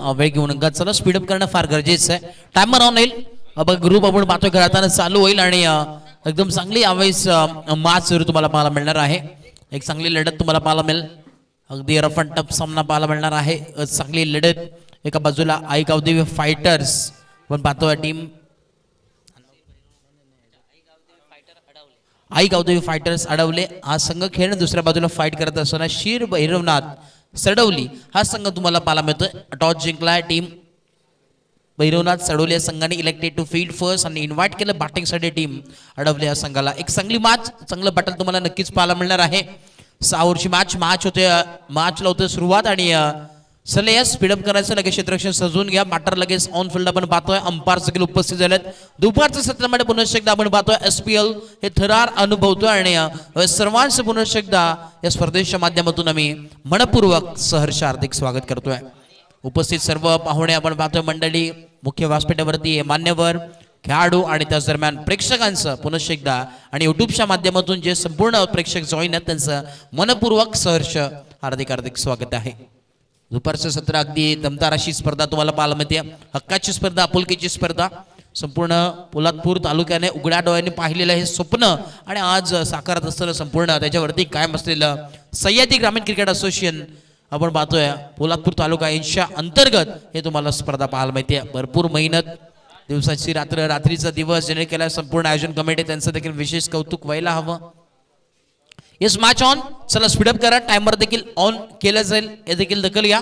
वेळ घेऊन नका, चला स्पीडअप करणं फार गरजेचं आहे. टायमर ऑन होईल. ग्रुप आपण पाहतोय खेळताना चालू होईल आणि एकदम चांगली यावेळेस मॅच तुम्हाला पाहायला मिळणार आहे. एक चांगली लढत तुम्हाला पाहायला मिळेल. अगदी रफ अँड टफ सामना पाहायला मिळणार आहे. चांगली लढत. एका बाजूला आई गावदेवी फायटर्स पण पाहतोय टीम आई गावदेवी फायटर्स अडवले हा संघ खेळणं. दुसऱ्या बाजूला फाईट करत असताना शीर भैरवनाथ सडवली हा संघ तुम्हाला पाहायला मिळतोय. टॉस जिंकलाय टीम भैरवनाथ सडवली या संघाने. इलेक्टेड टू फील्ड फर्स्ट आणि इन्व्हाइट केलं बॅटिंगसाठी टीम अडवले या संघाला. एक चांगली मॅच, चांगलं बॅटल तुम्हाला नक्कीच पाहायला मिळणार आहे. 6 ओव्हरची मॅच होते. मॅचला होते सुरुवात आणि चला या स्पीडअप करायचं. लगेच क्षेत्ररक्षण सजवून घ्या. बॅटर लगेच ऑन फील्ड आपण पाहतोय. अंपायर देखील उपस्थित झालेत. दुपारच्या सत्रामध्ये पुन्हा एकदा आपण पाहतोय SPL हे थरार अनुभवतोय आणि सर्वांचं पुन्हा एकदा या स्पर्धेच्या माध्यमातून आम्ही मनपूर्वक सहर्ष हार्दिक स्वागत करतोय. उपस्थित सर्व पाहुणे आपण पाहतोय मंडळी, मुख्य व्यासपीठावरती मान्यवर खेळाडू आणि त्याच दरम्यान प्रेक्षकांचं पुन्हा एकदा आणि युट्यूबच्या माध्यमातून जे संपूर्ण प्रेक्षक जॉईन आहेत त्यांचं मनपूर्वक सहर्ष हार्दिक स्वागत आहे. दुपारचं सत्र अगदी दमदार अशी स्पर्धा तुम्हाला पाहायला मिळते. हक्काची स्पर्धा, आपुलकीची स्पर्धा. संपूर्ण पोलादपूर तालुक्याने उघड्या डोळ्यांनी पाहिलेलं हे स्वप्न आणि आज साकारत असताना संपूर्ण त्याच्यावरती कायम असलेलं सह्याद्री ग्रामीण क्रिकेट असोसिएशन आपण पाहतोय पोलादपूर तालुका यांच्या अंतर्गत हे तुम्हाला स्पर्धा पाहायला मिळते. भरपूर मेहनत, दिवसाची रात्र, रात्रीचा दिवस ज्याने केला संपूर्ण आयोजन कमिटी, त्यांचं देखील विशेष कौतुक व्हायला हवं. Yes match on. चला स्पीडअप करा. टायमर देखील ऑन केलं जाईल, हे देखील दखल घ्या.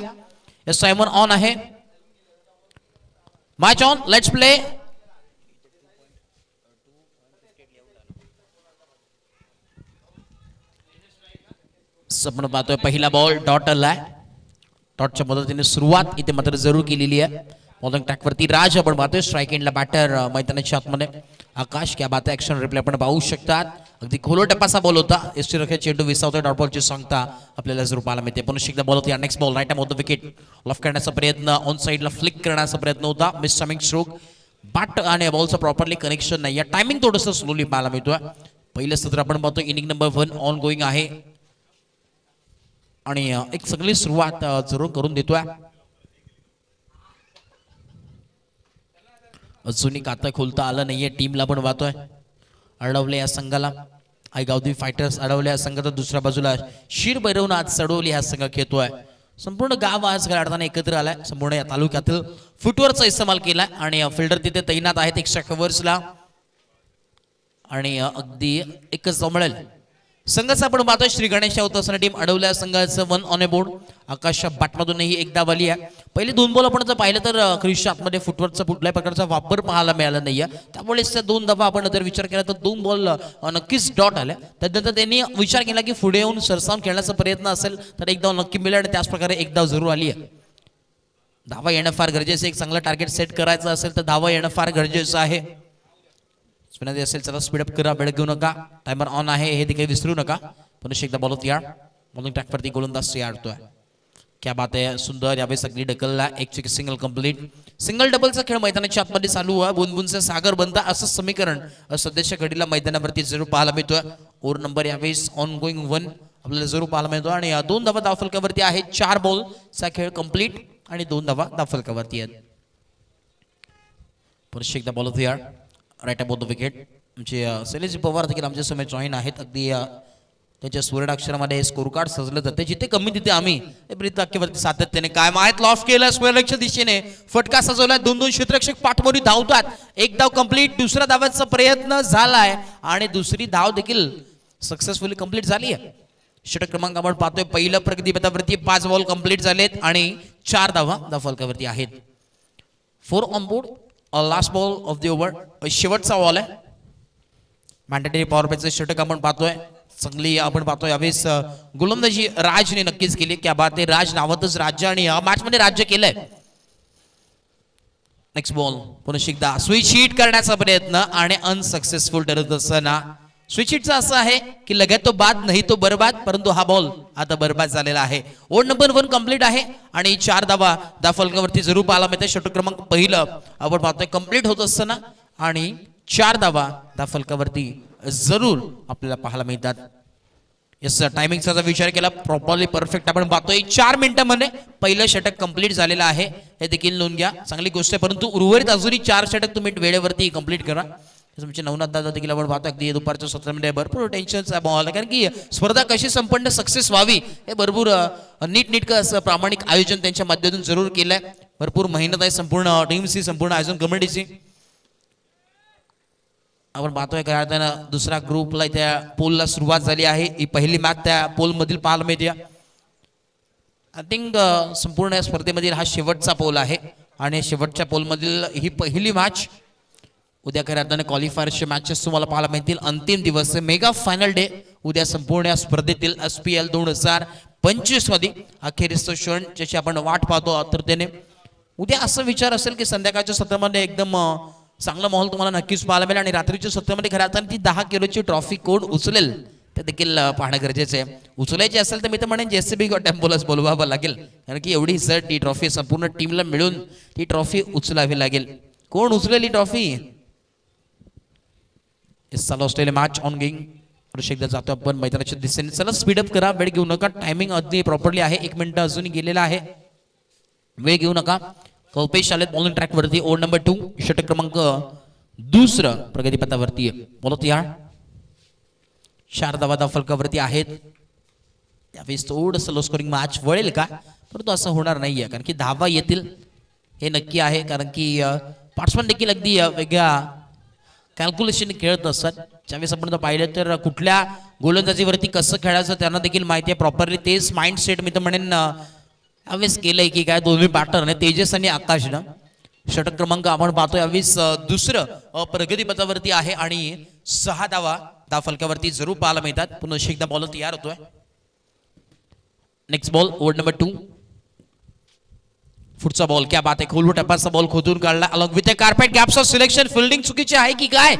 येस टायमर ऑन आहे. Match on. Let's play. आपण पाहतोय पहिला बॉल डॉट आलाय. डॉटच्या मदतीने सुरुवात इथे मात्र जरूर केलेली आहे. बॉलिंग ट्रॅकवरती राज आपण पाहतोय. स्ट्राईक एंडला बॅटर मैदानाच्या आतमध्ये आकाश. क्या बात आहे. ऍक्शन रिप्ले आपण पाहू शकतात. अगदी खोलो टप्पाचा बॉल होता. एसटी रखे चेंडू विसावतोय. डॉट बॉलची सांगता आपल्याला जरूर पाहायला मिळते. पुन्हा एकदा बॉल होती. Next ball right off the wicket. Loft करण्याचा प्रयत्न, ऑन साईडला फ्लिक करण्याचा प्रयत्न होता. Miss timing stroke. बॅट आणि बॉलचं प्रॉपरली कनेक्शन नाही. या टायमिंग थोडंसं स्लोली पाहायला मिळतोय. पहिलं सत्र आपण पाहतोय. इनिंग नंबर 1 ऑन गोईंग आहे आणि एक चांगली सुरुवात जरूर करून देतोय. अजूनही खाता खोलता आलं नाहीये टीमला पण पाहतोय. अडवले या संघाला आई गावदेवी फायटर्स अडवले या संघाचा. दुसऱ्या बाजूला शीर भैरवनाथ सडवली हा संघ खेळतोय. संपूर्ण गाव आज खेळताना एकत्र आलाय. संपूर्ण या तालुक्यातील फुटवरचा इस्तेमाल केलाय आणि फिल्डर तिथे तैनात आहेत एक्स्ट्रा कव्हर्सला आणि अगदी एकच धाव मिळेल. संघाचा आपण पाहतोय श्री गणेश होत असताना टीम अडवल्या संघाचं 1 ऑन ए बोर्ड. आकाशच्या बॅटमधूनही एक धाव आली आहे. पहिले 2 बॉल आपण जर पाहिलं तर क्रिशच्या आतमध्ये फुटवर्कचा कुठल्याही प्रकारचा वापर पाहायला मिळाला नाहीये. त्यामुळे त्या 2 धावा आपण जर विचार केला तर 2 बॉल नक्कीच डॉट आल्या. त्यानंतर त्यांनी विचार केला की पुढे येऊन सरसावून खेळण्याचा प्रयत्न असेल तर एक धाव नक्की मिळेल आणि त्याच प्रकारे एक धाव जरूर आली आहे. धावा येणं फार गरजेचं. एक चांगलं टार्गेट सेट करायचं असेल तर धावा येणं फार गरजेचं आहे. असेल चला स्पीडअप करा. वेळ घेऊ नका. टायमर ऑन आहे हे देखील विसरू नका. पुन्हा एकदा बॉल होती. बॉलिंग ट्रॅकवरती गोलंदाज याडतोय. क्या बात आहे. सुंदर यावेळी सगळी ढकलला. एक सिंगल कंप्लीट. सिंगल डबलचा खेळ मैदानाच्या आतमध्ये चालू आहे. बुनबुनचा सागर बनता असं समीकरण सध्याच्या घडीला मैदानावरती जरूर पाहायला मिळतोय. ओव्हर नंबर यावेळी ऑन गोईंग 1 आपल्याला जरूर पाहायला मिळतो आणि 2 धावा धावफलकावरती आहेत. 4 बॉलचा खेळ कंप्लीट आणि 2 धावा धावफलकावरती आहेत. पुन्हा एकदा बॉल होती. Right about the wicket. आमचे शैलेश पवार देखील आमच्या समोर जॉईन आहेत. अगदी त्याच्या सुवर्णाक्षरामध्ये स्कोर कार्ड सजलं जाते. जिथे कमी तिथे आम्ही ब्रीतवाक्यावरती सातत्याने काय माहित लॉफ केलं. स्क्वेअरच्या दिशेने फटका सजवलाय. 2 क्षेत्ररक्षक पाठमोरी धावतात. एक धाव कंप्लीट. दुसऱ्या धावाचा प्रयत्न झालाय आणि दुसरी धाव देखील सक्सेसफुली कंप्लीट झाली आहे. षटक क्रमांक आपण पाहतोय. पहिलं प्रतिबंधावरती 5 बॉल कंप्लीट झालेत आणि 4 धावा धावफलकावरती आहेत. 4 on board. Last ball of the over. शेवटचा बॉल आहे. मॅन्डेटरी पॉवर प्लेचं षटक आपण पाहतोय. चांगली आपण पाहतोय यावेळेस गोलंदाजी राजने नक्कीच केली. क्या बात आहे. राज नावातच राज्य आणि या मॅच मध्ये राज्य केलंय. Next ball. पुन्हा एकदा स्विच हिट करण्याचा प्रयत्न आणि अनसक्सेसफुल ठरत असताना स्विच हिटचा असं आहे की लगेच तो बाद नाही तो बरबाद. परंतु हा बॉल आता बरबाद झालेला आहे. ओव्हर नंबर 1 कंप्लीट आहे आणि 4 धावा धावफलकावरती जरूर पाहायला मिळते. षटक क्रमांक पहिलं आपण पाहतोय कंप्लीट होत असताना आणि 4 धावा धावफलकावरती जरूर आपल्याला पाहायला मिळतात. येस टायमिंगचा जर विचार केला प्रॉपरली परफेक्ट आपण पाहतोय 4 मिनिटांमध्ये पहिलं षटक कंप्लीट झालेलं आहे, हे देखील नोंद घ्या, चांगली गोष्ट आहे. परंतु उर्वरित अजूनही 4 षटक तुम्ही वेळेवरती कंप्लीट करा. तुमचे नवनाथ दादा देखील आपण पाहतो अगदी दुपारच्या सत्रामध्ये भरपूर टेन्शनचा बॉल, कारण की स्पर्धा कशी संपन्न सक्सेस व्हावी हे भरपूर नीटनेटकं असं प्रामाणिक आयोजन त्यांच्या माध्यमातून जरूर केलंय. भरपूर मेहनत आहे संपूर्ण टीमची, संपूर्ण आयोजन कमिटीची. आपण पाहतोय का त्यांना दुसरा ग्रुपला त्या पोलला सुरुवात झाली आहे. ही पहिली मॅच त्या पोल मधील पाहायला मिळते. आय थिंक संपूर्ण या स्पर्धेमधील हा शेवटचा पोल आहे आणि शेवटच्या पोल मधील ही पहिली मॅच. उद्या खऱ्या अर्थाने क्वालिफायरचे मॅचेस तुम्हाला पाहायला मिळतील. अंतिम दिवस मेगा फायनल डे उद्या संपूर्ण या स्पर्धेतील SPL 2025 मध्ये अखेरीस क्षण ज्याची आपण वाट पाहतो आतुरतेने. उद्या असं विचार असेल की संध्याकाळच्या सत्रामध्ये एकदम चांगला माहोल तुम्हाला नक्कीच पाहायला मिळेल आणि रात्रीच्या सत्रामध्ये खऱ्या अर्थाने ती 10 किलोची ट्रॉफी कोण उचलेल ते देखील पाहणं गरजेचं आहे. उचलायची असेल तर मी तर म्हणेन JCB किंवा टेम्पोलाच बोलवावं लागेल, कारण की एवढी सर ती ट्रॉफी संपूर्ण टीमला मिळून ती ट्रॉफी उचलावी लागेल. कोण उचलेल ही ट्रॉफी? चालू असलेले मॅच ऑन गेम एकदा जातो आपण मैदानाच्या दिशेने. चला स्पीडअप करा, वेळ घेऊ नका. टायमिंग अगदी प्रॉपरली आहे, 1 मिनिट अजूनही गेलेला आहे, वेळ घेऊ नका. कल्पेश आलेत बॉलिंग ट्रॅक वरती. ओव्हर नंबर 2 षटक क्रमांक 2 प्रगतीपथावरती बोलत या 4 धावा फलकावरती आहेत. त्यावेळेस थोडंसं लो स्कोरिंग मॅच वळेल का, परंतु असं होणार नाहीये, कारण की धावा येतील हे नक्की आहे, कारण की बॅट्समन देखील अगदी वेगळ्या कॅल्क्युलेशन खेळत असतात. ज्यावेळेस आपण पाहिलं तर कुठल्या गोलंदाजीवरती कसं खेळायचं त्यांना देखील माहिती आहे प्रॉपरली. तेच माइंड सेट मी तर म्हणेन यावेळेस केलंय की काय दोन्ही बॅटर तेजस आणि आकाशनं. षटक क्रमांक आपण पाहतोय यावेळेस 2 प्रगतीपथावरती आहे आणि 6 धावा फलकावरती जरूर पाहायला मिळतात. पुन्हा एकदा बॉलर तयार होतोय. Next ball over number 2. पुढचा बॉल क्या बात आहे, खोलवर टप्प्याचा बॉल खोदून काढला along with carpet gaps of selection. Fielding चुकीची आहे की काय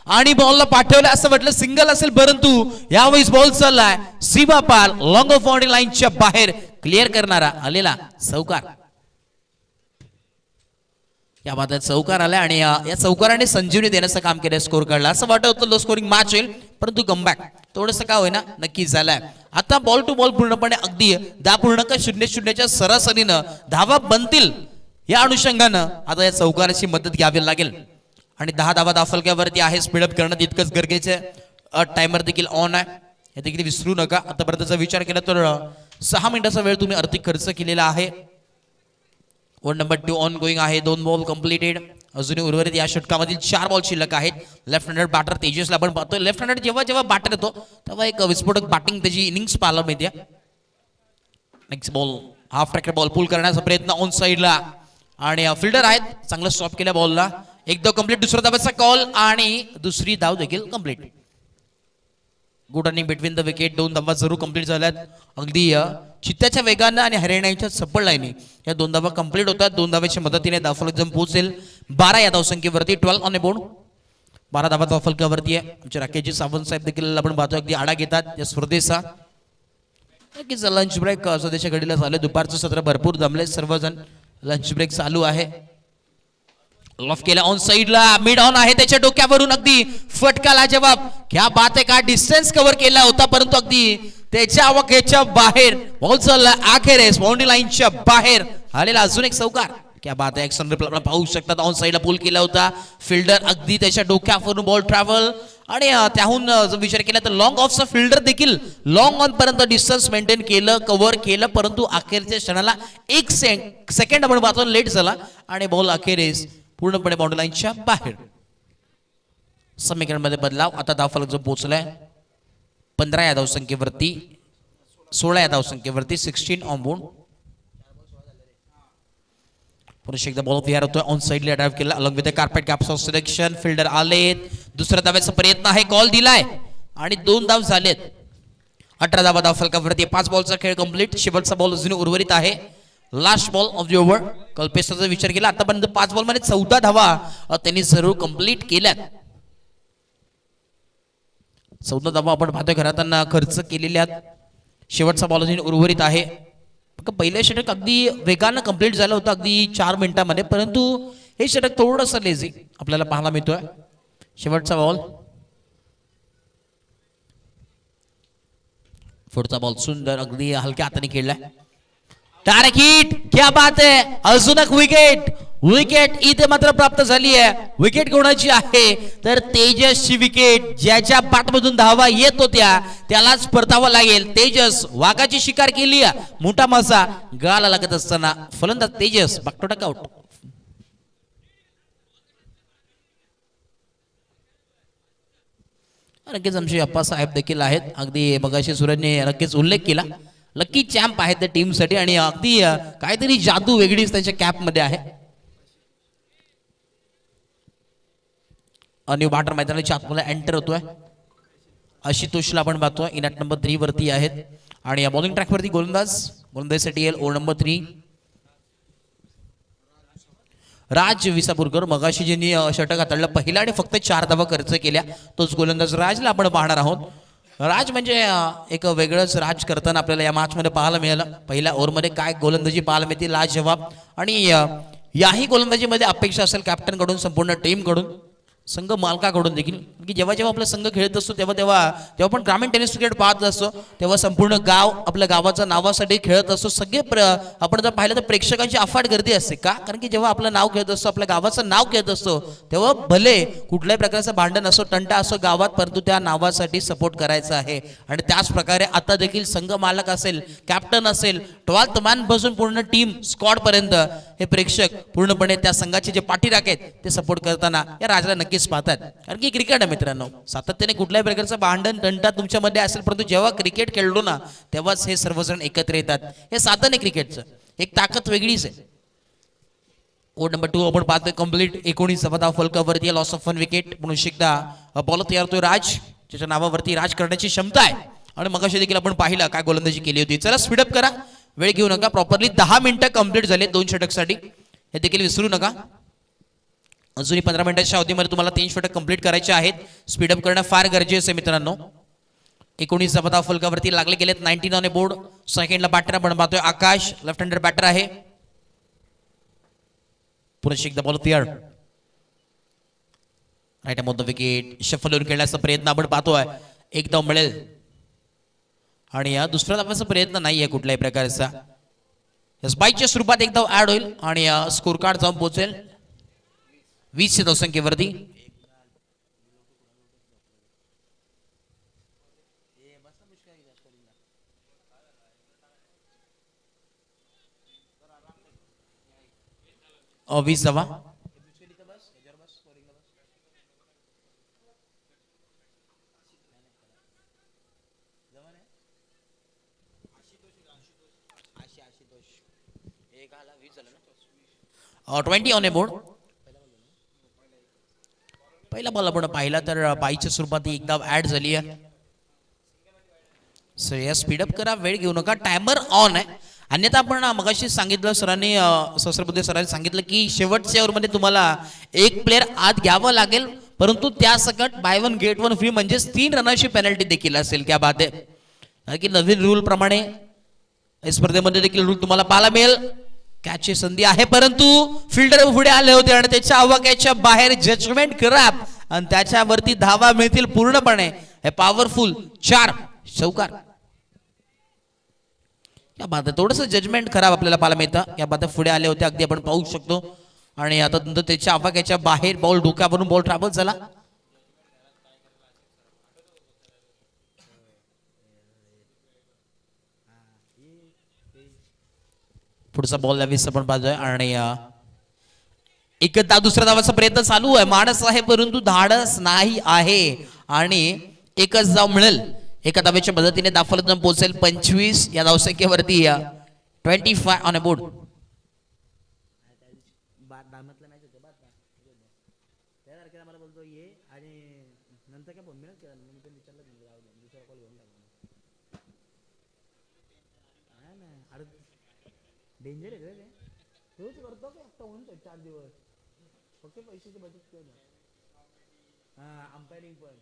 आणि बॉलला पाठवलं असं वाटलं सिंगल असेल, परंतु यावेळेस बॉल चाललाय सीमा पार लॉंग ऑफ बाउंड्री लाईनच्या बाहेर क्लिअर करणारा आलेला चौकार. या बाबतीत चौकार आला आणि या चौकाराने संजीवनी देण्याचं काम केलं. स्कोर काढला असं वाटत होतं लो स्कोरिंग मॅच होईल, परंतु कमबॅक थोडंसं का होईना नक्की झालाय. आता बॉल टू बॉल पूर्णपणे अगदी 10.00च्या सरासरीनं धावा बनतील या अनुषंगानं आता या चौकाराची मदत घ्यावी लागेल आणि 10 धावा दाफलक्यावरती आहे. स्पीडअप करणं तितकंच गरजेचं आहे. टायमर देखील ऑन आहे, हे देखील विसरू नका. आतापर्यंतचा विचार केला तर 6 मिनिटाचा वेळ तुम्ही आर्थिक खर्च केलेला आहे. ओव्हर नंबर 2 ऑन गोईंग आहे. 2 बॉल कंप्लीटेड. अजूनही उर्वरित या षटकामधील 4 बॉल शिल्लक आहेत. लेफ्ट हँडेड बॅटर तेजसला आपण पाहतोय. लेफ्ट हँडेड जेव्हा बॅटर येतो तेव्हा एक विस्फोटक बॅटिंग त्याची इनिंग्स पाहायला मिळते. Next ball half tracker ball pull करण्याचा प्रयत्न ऑन साइडला आणि फिल्डर आहेत, चांगलं स्टॉप केल्या बॉलला. एक धाव कंप्लीट. दुसरा धावाचा कॉल आणि दुसरी धाव देखील complete. Good running between the wicket. 2 धावा जरूर कंप्लीट झाल्यात. अगदी चित्त्याच्या वेगानं आणि हरियाणाच्या सप्पळ लाईनी या 2 धावा कंप्लीट होतात. 2 धावाच्या मदतीने धावफलक जम पोहोचेल 12 या धावसंख्येवरती. 12 ऑन अ बोर्ड. 12 धावा धावफलकावरती आहे. आमचे राकेशजी सावंत साहेब देखील आपण पाहतो अगदी आढा घेतात या स्पर्धेचा. नक्कीच लंच ब्रेक सध्याच्या घडीला झालं. दुपारचं सत्र भरपूर जमले सर्वजण. लंच ब्रेक चालू आहे. लॉफ केला ऑन साइडला. मिड ऑन आहे त्याच्या डोक्यावरून अगदी फटकाला जवाब. क्या बात आहे, का डिस्टन्स कव्हर केला होता, परंतु अगदी त्याच्या अवकेच्या बाहेर बॉल चालला अखेरेस बाउंड्री लाईनच्या बाहेर आलेला अजून एक चौकार. क्या बात आहे. ऍक्शन रिप्ले आपण पाहू शकतात. ऑन साइडला पुल केला होता फिल्डर. अगदी त्याच्या डोक्यावरून बॉल ट्रॅव्हल आणि त्याहून जर विचार केला तर लॉंग ऑफचा फिल्डर देखील लॉंग ऑन पर्यंत डिस्टन्स मेंटेन केलं, कव्हर केलं, परंतु अखेरच्या क्षणाला 1 सेकंड आपण पाहतो लेट झाला आणि बॉल अखेरेस पूर्णपणे बाउंड्री लाईनच्या बाहेर. समीकरणमध्ये बदलाव. आता धावफलक जो पोहोचलाय 15 या धावसंख्येवरती, 16 या धावसंख्येवरती. 16 ऑन बोर्ड. पुन्हा एकदा बॉल तयार होतोय. ऑन साइडला ड्राइव्ह केला along with carpet gaps of selection. Fielder आलेत. दुसऱ्या धाव्याचा प्रयत्न आहे. कॉल दिलाय आणि 2 धाव झालेत. 18 धावा धावफलकावरती. 5 बॉलचा खेळ कंप्लीट. शेवटचा बॉल अजून उर्वरित आहे. Last ball of the over. कल्पेशचा विचार केला आतापर्यंत 5 बॉल मध्ये 14 धावा त्यांनी जरूर कंप्लीट केल्यात. 14 धावा आपण पाहतोय घराताना खर्च केलेल्या. शेवटचा बॉल अजून उर्वरित आहे. पहिलं षटक अगदी वेगानं कंप्लीट झालं होतं अगदी 4 मिनिटांमध्ये, परंतु हे षटक थोडंसं लेझी आपल्याला पाहायला मिळतोय. शेवटचा बॉल पुढचा बॉल सुंदर अगदी हलक्या हाताने खेळलाय. डायरेक्ट हिट, क्या बात आहे. अजून एक विकेट. विकेट इथे मात्र प्राप्त झाली आहे. विकेट कोणाची आहे तर तेजसची विकेट. ज्याच्या पाठमधून धावा येत होत्या त्यालाच परतावा लागेल. तेजस वाघाची शिकार केली. मोठा मासा गाला लागत असताना फलंदाज तेजस बॅक टू आउट. नक्कीच आमचे अप्पा साहेब देखील आहेत. अगदी मगाशी सूरजने नक्कीच उल्लेख केला. लकी चॅम्प आहेत त्या टीमसाठी आणि अगदी काहीतरी जादू वेगळीच त्यांच्या कॅप मध्ये आहे. न्यू बॅटर मैदानाच्या आतमध्ये एंटर होतोय. आशुतोषला आपण पाहतोय इनॅट नंबर 3 वरती आहेत आणि या बॉलिंग ट्रॅक वरती गोलंदाजसाठी येईल ओव्हर नंबर 3 राज विसापूरकर. मगाशी ज्यांनी षटक हाताळलं पहिला आणि फक्त 4 धावा खर्च केल्या तोच गोलंदाज राजला आपण पाहणार आहोत. राज म्हणजे एक वेगळंच राज करताना आपल्याला या मॅच मध्ये पाहायला मिळालं. पहिल्या ओव्हरमध्ये काय गोलंदाजी पाहायला मिळते लाजवाब. आणि याही गोलंदाजीमध्ये अपेक्षा असेल कॅप्टन कडून संपूर्ण टीम कडून संघ मालकाकडून देखील की जेव्हा जेव्हा आपला संघ खेळत असतो तेव्हा आपण ग्रामीण टेनिस क्रिकेट पाहत असतो तेव्हा संपूर्ण गाव आपल्या गावाच्या नावासाठी खेळत असतो. सगळे आपण जर पाहिलं तर प्रेक्षकांची अफाट गर्दी असते. का कारण की जेव्हा आपलं नाव खेळत असतो आपल्या गावाचं नाव खेळत असतो तेव्हा भले कुठल्याही प्रकारचं भांडण असो तंटा असो गावात परंतु त्या नावासाठी सपोर्ट करायचा आहे. आणि त्याच प्रकारे आता देखील संघ मालक असेल कॅप्टन असेल 12th मॅन पासून पूर्ण टीम स्क्वॉड पर्यंत हे प्रेक्षक पूर्णपणे त्या संघाचे जे पाठीराख आहेत ते सपोर्ट करताना या राजाला नक्कीच पाहतात. कारण की क्रिकेट आहे मित्रांनो. सातत्याने कुठल्याही प्रकारचं भांडण तंटा तुमच्यामध्ये असेल परंतु जेव्हा क्रिकेट खेळलो ना तेव्हाच हे सर्वजण एकत्र येतात. हे साधन आहे क्रिकेटचं. एक ताकद वेगळीच आहे. ओव्हर नंबर 2 आपण पाहतोय कंप्लीट. 19 धावा फलकावरती लॉस ऑफ 1 विकेट. म्हणून एकदा बॉल तयार होतोय राज ज्याच्या नावावरती राज करण्याची क्षमता आहे. आणि मगाशी देखील आपण पाहिलं काय गोलंदाजी केली होती. चला स्पीडअप करा, वेळ घेऊ नका. प्रॉपरली 10 मिनिटं कंप्लीट झाले 2 षटकसाठी. हे देखील विसरू नका. अजूनही 15 मिनिटाच्या अवधीमध्ये तुम्हाला 3 षटक कंप्लीट करायचे आहेत. स्पीडअप करणं फार गरजेचं आहे मित्रांनो. 19 धावा फलकावरती लागले गेलेत. 19 ऑन ए बोर्ड. सेकंडला बॅटर आपण पाहतोय आकाश लेफ्ट हँडर बॅटर आहे. पुन्हा एकदा बॉल तयार. Right on the wicket. Shuffle होऊन खेळण्याचा प्रयत्न आपण पाहतोय. एक धाव मिळेल आणि या दुसऱ्या धावाचा प्रयत्न नाहीये कुठल्याही प्रकारचा. स्पाइकच्या स्वरूपात एक धाव ऍड होईल आणि स्कोर कार्ड जाऊन पोहोचेल 20 धावसंख्येवरती. वीस धावा. और 20 ऑन ए बोर्ड. पहिला बॉल आपण पाहिला तर बाईच्या स्वरूपात एक धाव ऍड झाली आहे. सो या स्पीडअप करा, वेळ घेऊ नका. टायमर ऑन आहे. अन्यथा आपण मगाशी सांगितलं सरांनी सहस्रबुद्धे सरांनी सांगितलं की शेवटच्या ओव्हरमध्ये तुम्हाला एक प्लेअर आत घ्यावं लागेल परंतु त्या सकट बाय 1 गेट 1 फ्री म्हणजेच 3 रनाची पेनल्टी देखील असेल. क्या बात आहे. की नवीन रूल प्रमाणे या स्पर्धेमध्ये देखील रूल तुम्हाला पाहायला मिळेल. कॅचची संधी आहे परंतु फिल्डर पुढे आले होते आणि त्याच्या आवाक्याच्या बाहेर जजमेंट क्रॅप आणि त्याच्यावरती धावा मिळतील पूर्णपणे. हे पॉवरफुल 4 चौकार. या बात थोडंसं जजमेंट खराब आपल्याला पाहायला मिळतं. या बात पुढे आले होते अगदी आपण पाहू शकतो आणि आता नंतर त्याच्या आवाक्याच्या बाहेर बॉल डोक्यावरून बॉल ट्रॅव्हल झाला. पुढचा बॉल यावेळेस आपण पाहतोय आणि एकदा दुसऱ्या धावाचा प्रयत्न चालू आहे. माणस आहे परंतु धाडस नाही आहे आणि एकच धाव मिळेल. एका धावेच्या मदतीने दाफलत पोहोचेल 25 या धावसंख्येवरती. 25 ऑन अ बोर्ड. डेंजर आहे रे. रोज करतो का एकटा म्हणतो 4 दिवस फक्त पैशाची बचत केलं. अंपायरिंग पण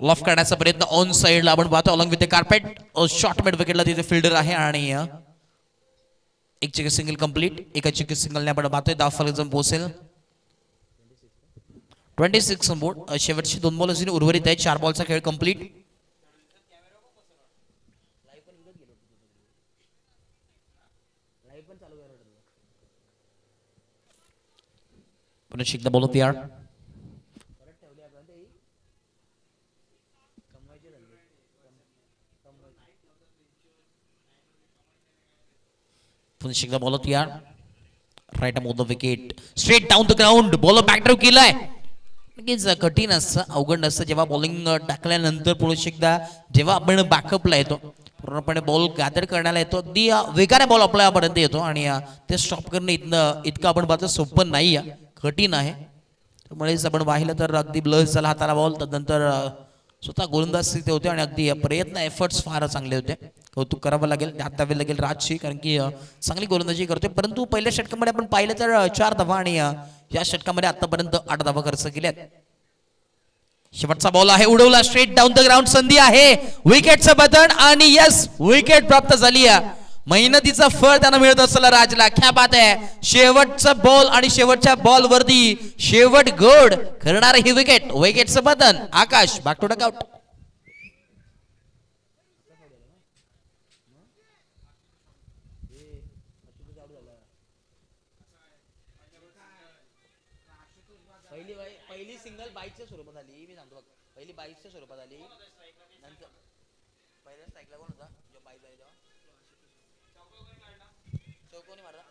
लॉफ करण्याचा प्रयत्न ऑन साइडला आपण पाहतो along with carpet. Short mid विकेटला तिथे फिल्डर आहे आणि एक चिक सिंगल कंप्लीट. एका चिक सिंगलने आपण पाहतोय दाफल जम पोहोचेल 26 बोर्ड. शेवटची 2 बॉल अजून उर्वरित आहेत. 4 बॉलचा खेळ कंप्लीट. पुन्हा एकदा बोलत यार. पुन्हा एकदा बोलत यार. Right off the wicket straight down the ground. Bowler back drive केलाय. नक्कीच कठीण असतं, अवघड नसतं जेव्हा बॉलिंग टाकल्यानंतर पुढे एकदा जेव्हा आपण बॅकअपला येतो, पूर्णपणे बॉल गॅदर करण्याला येतो, अगदी वेगाने बॉल आपल्यापर्यंत येतो आणि ते स्टॉप करणं इतकं आपण पाहतो सोपं नाही आहे, कठीण आहे. त्यामुळेच आपण पाहिलं तर अगदी ब्लस झाला हाताला बॉल, त्यानंतर स्वतः गोलंदाज तिथे होते आणि अगदी प्रयत्न एफर्ट्स फार चांगले होते. कौतुक करावं लागेल, त्यात द्यावे लागेल राजची, कारण की चांगली गोलंदाजी करतोय. परंतु पहिल्या षटकामध्ये आपण पाहिलं तर 4 धावा आणि या षटकामध्ये आतापर्यंत 8 धावा खर्च केल्यात. शेवटचा बॉल आहे, उडवला स्ट्रेट डाऊन द ग्राउंड. संधी आहे, विकेटचं बटन आणि यस विकेट प्राप्त झाली आहे. मेहनतीचं फळ त्यांना मिळत असलं राजला. क्या बात आहे. शेवटचा बॉल आणि शेवटच्या बॉल वरती शेवट गोड करणार ही विकेट. विकेटचं बटन आकाश बॅक टू डकआउट. पहिली सिंगल बाईकच्या स्वरूपात आली, मी सांगतो पहिली बाईकच्या स्वरूपात आली. नंतर पहिल्या स्ट्राईकला कोण होता जो बाईक झाली तेव्हा चौकोनी मारला.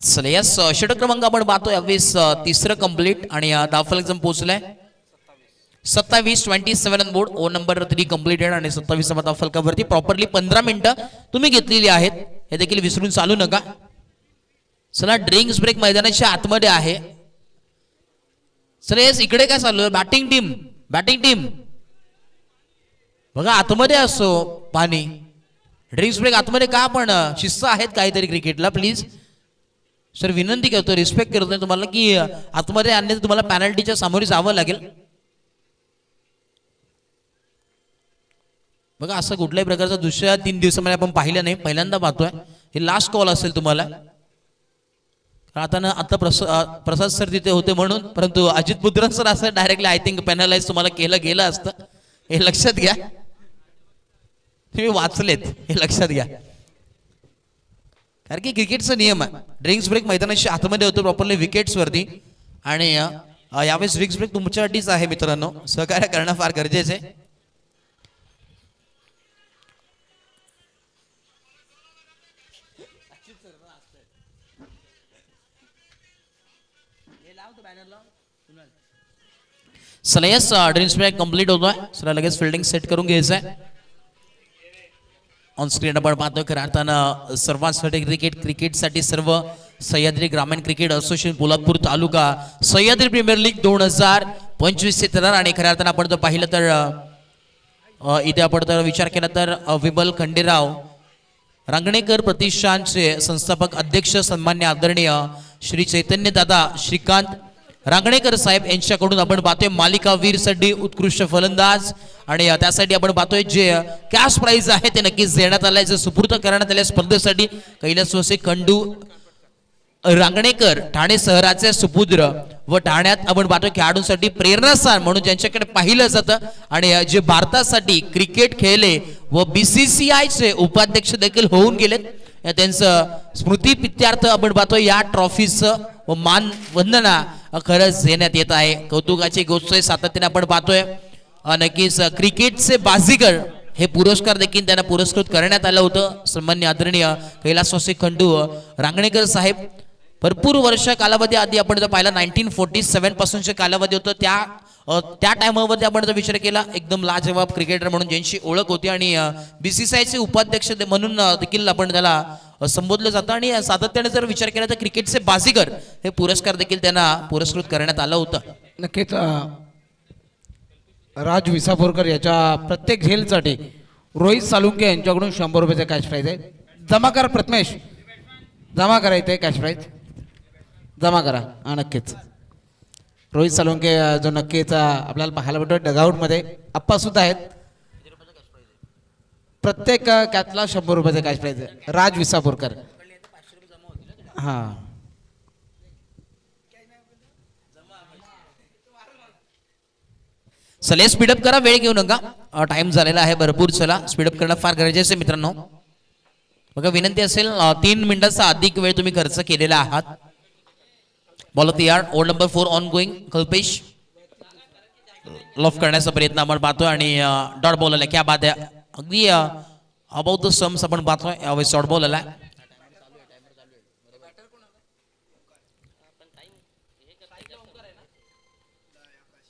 चला यस षटक क्रमांक आपण पाहतोय 20 तिसरं कंप्लीट आणि धावफलक जम पोहोचलाय 27 27 ऑन बोर्ड. ओ नंबर 3 कंप्लीटेड आणि 27 धावफलकावरती प्रॉपरली 15 मिनिटं तुम्ही घेतलेली आहेत, हे देखील विसरून चालू नका. चला ड्रिंक्स ब्रेक मैदानाच्या आतमध्ये आहे. चला येस इकडे काय चालू आहे, बॅटिंग टीम बघा आतमध्ये असो पाणी. ड्रिंक्स ब्रेक आतमध्ये का, पण शिस्त आहेत काहीतरी क्रिकेटला. प्लीज सर विनंती करतो, रिस्पेक्ट करतोय तुम्हाला की आतमध्ये आणण्याचं तुम्हाला पॅनल्टीच्या सामोरे जावं लागेल. बघा असं कुठल्याही प्रकारचा दुसऱ्या 3 दिवसामध्ये आपण पाहिलं नाही, पहिल्यांदा पाहतोय. हे लास्ट कॉल असेल तुम्हाला. आता प्रसाद सर तिथे होते म्हणून, परंतु अजित पुत्र सर असं डायरेक्टली आय थिंक पेनलाइज तुम्हाला केलं गेलं असतं. हे लक्षात घ्या, तुम्ही वाचलेत हे लक्षात घ्या, कारण की क्रिकेटचा नियम आहे. ड्रिंक्स ब्रेक मैदानाच्या आतमध्ये होतो प्रॉपरली विकेट्स वरती आणि यावेळेस ड्रिंक्स ब्रेक तुमच्यासाठीच आहे मित्रांनो, सहकार्य करणं फार गरजेचं आहे. चला यस ड्रिंक्स ब्रेक कंप्लीट होतोय. चला लगेच फिल्डिंग सेट करून घ्यायचं आहे. ऑन स्क्रीन आपण पाहतोय खऱ्या अर्थानं सर्वांसाठी क्रिकेटसाठी सर्व सह्याद्री ग्रामीण क्रिकेट असोसिएशन पोलादपूर तालुका सह्याद्री प्रीमियर लीग 2025 चे तयार. आणि खऱ्या अर्थानं आपण जर पाहिलं तर इथे आपण जर विचार केला तर विमल खंडेराव रांगणेकर प्रतिष्ठानचे संस्थापक अध्यक्ष सन्मान्य आदरणीय श्री चैतन्य दादा श्रीकांत रांगणेकर साहेब यांच्याकडून आपण पाहतोय मालिकावीर साठी उत्कृष्ट फलंदाज आणि त्यासाठी आपण पाहतोय जे कॅश प्राइज आहे ते नक्कीच देण्यात आलंय, जे सुपूर्द करण्यात आल्या स्पर्धेसाठी कैलास वसे खंडू रांगणेकर ठाणे शहराचे सुपुत्र व ठाण्यात आपण पाहतोय खेळाडूंसाठी प्रेरणास्थान म्हणून ज्यांच्याकडे पाहिलं जातं आणि जे भारतासाठी क्रिकेट खेळले व BCCI चे उपाध्यक्ष देखील होऊन गेलेत, त्यांचं स्मृती प्रित्यर्थ आपण पाहतोय या ट्रॉफीचं व मान वंदना खरंच देण्यात येत आहे. कौतुकाची गोष्ट आहे, सातत्याने आपण पाहतोय नक्कीच क्रिकेटचे बाजीगर हे पुरस्कार देखील त्यांना पुरस्कृत करण्यात आलं होतं. सन्मान्य आदरणीय कैलासवासी खंडू रांगणेकर साहेब भरपूर वर्ष कालावधी आधी आपण जर पाहिला 1947 पासूनचे कालावधी होतं, त्या टाइममध्ये आपण जर विचार केला एकदम लाजवाब क्रिकेटर म्हणून ज्यांची ओळख होती आणि BCCI चे उपाध्यक्ष म्हणून देखील आपण त्याला संबोधलं जातं. आणि सातत्याने जर विचार केला तर क्रिकेटचे बाजीगर हे पुरस्कार देखील त्यांना पुरस्कृत करण्यात आलं होतं. नक्कीच राज विसापूरकर याच्या प्रत्येक झेलसाठी रोहित सालुंके यांच्याकडून 100 रुपयाचे कॅश प्राईज आहे. जमा करा प्रथमेश, जमा करा इथे कॅश प्राईज जमा करा. हा नक्कीच रोहित सालुंके जो नक्कीच आपल्याला पाहायला भेटतो डगआउटमध्ये. आप्पा सुद्धा आहेत. प्रत्येक कॅचला 100 रुपयाचे कॅश प्राईज आहे. राज विसापूरकर हां चला स्पीडअप करा, वेळ घेऊ नका, टाइम झालेला आहे भरपूर. चला स्पीडअप करणं फार गरजेचं आहे मित्रांनो. बघा विनंती असेल 3 मिनिटाचा अधिक वेळ तुम्ही खर्च केलेला आहात. बॉल तयार. Over number 4 on going. Kalpesh loaf करण्याचा प्रयत्न आपण पाहतोय आणि डॉट बॉल आला. क्या बात आहे. अगदी अबाउट द सम्स आपण पाहतोय यावेळेस डॉट बॉल आला.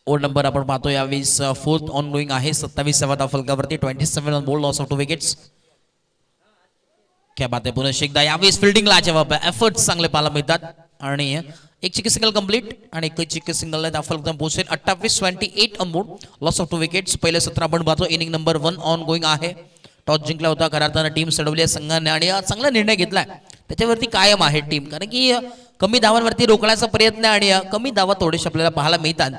ओव्हर नंबर आपण पाहतोय यावेळेस 4th ऑन गोइंग आहे. 27व्या फलकावरती 27 on ball. Loss of 2 wickets. क्या बात आहे. पुन्हा एकदा यावेळेस फिल्डिंगला जवाब एफर्ट्स चांगले पाहायला मिळतात आणि एक चिक्की सिंगल कंप्लीट आणि एक चिक्की सिंगल त्या फलक पोहोचेल. 28-28 on board. Loss of 2 wickets. पहिले 17 आपण पाहतो. इनिंग नंबर 1 ऑन गोइंग आहे. टॉस जिंकला होता खऱ्या अर्थानं टीम सडवली संघाने आणि चांगला निर्णय घेतलाय. त्याच्यावरती कायम आहे टीम, कारण की कमी धावांवरती रोखण्याचा प्रयत्न आणि कमी धावा थोडेसे आपल्याला पाहायला मिळतात.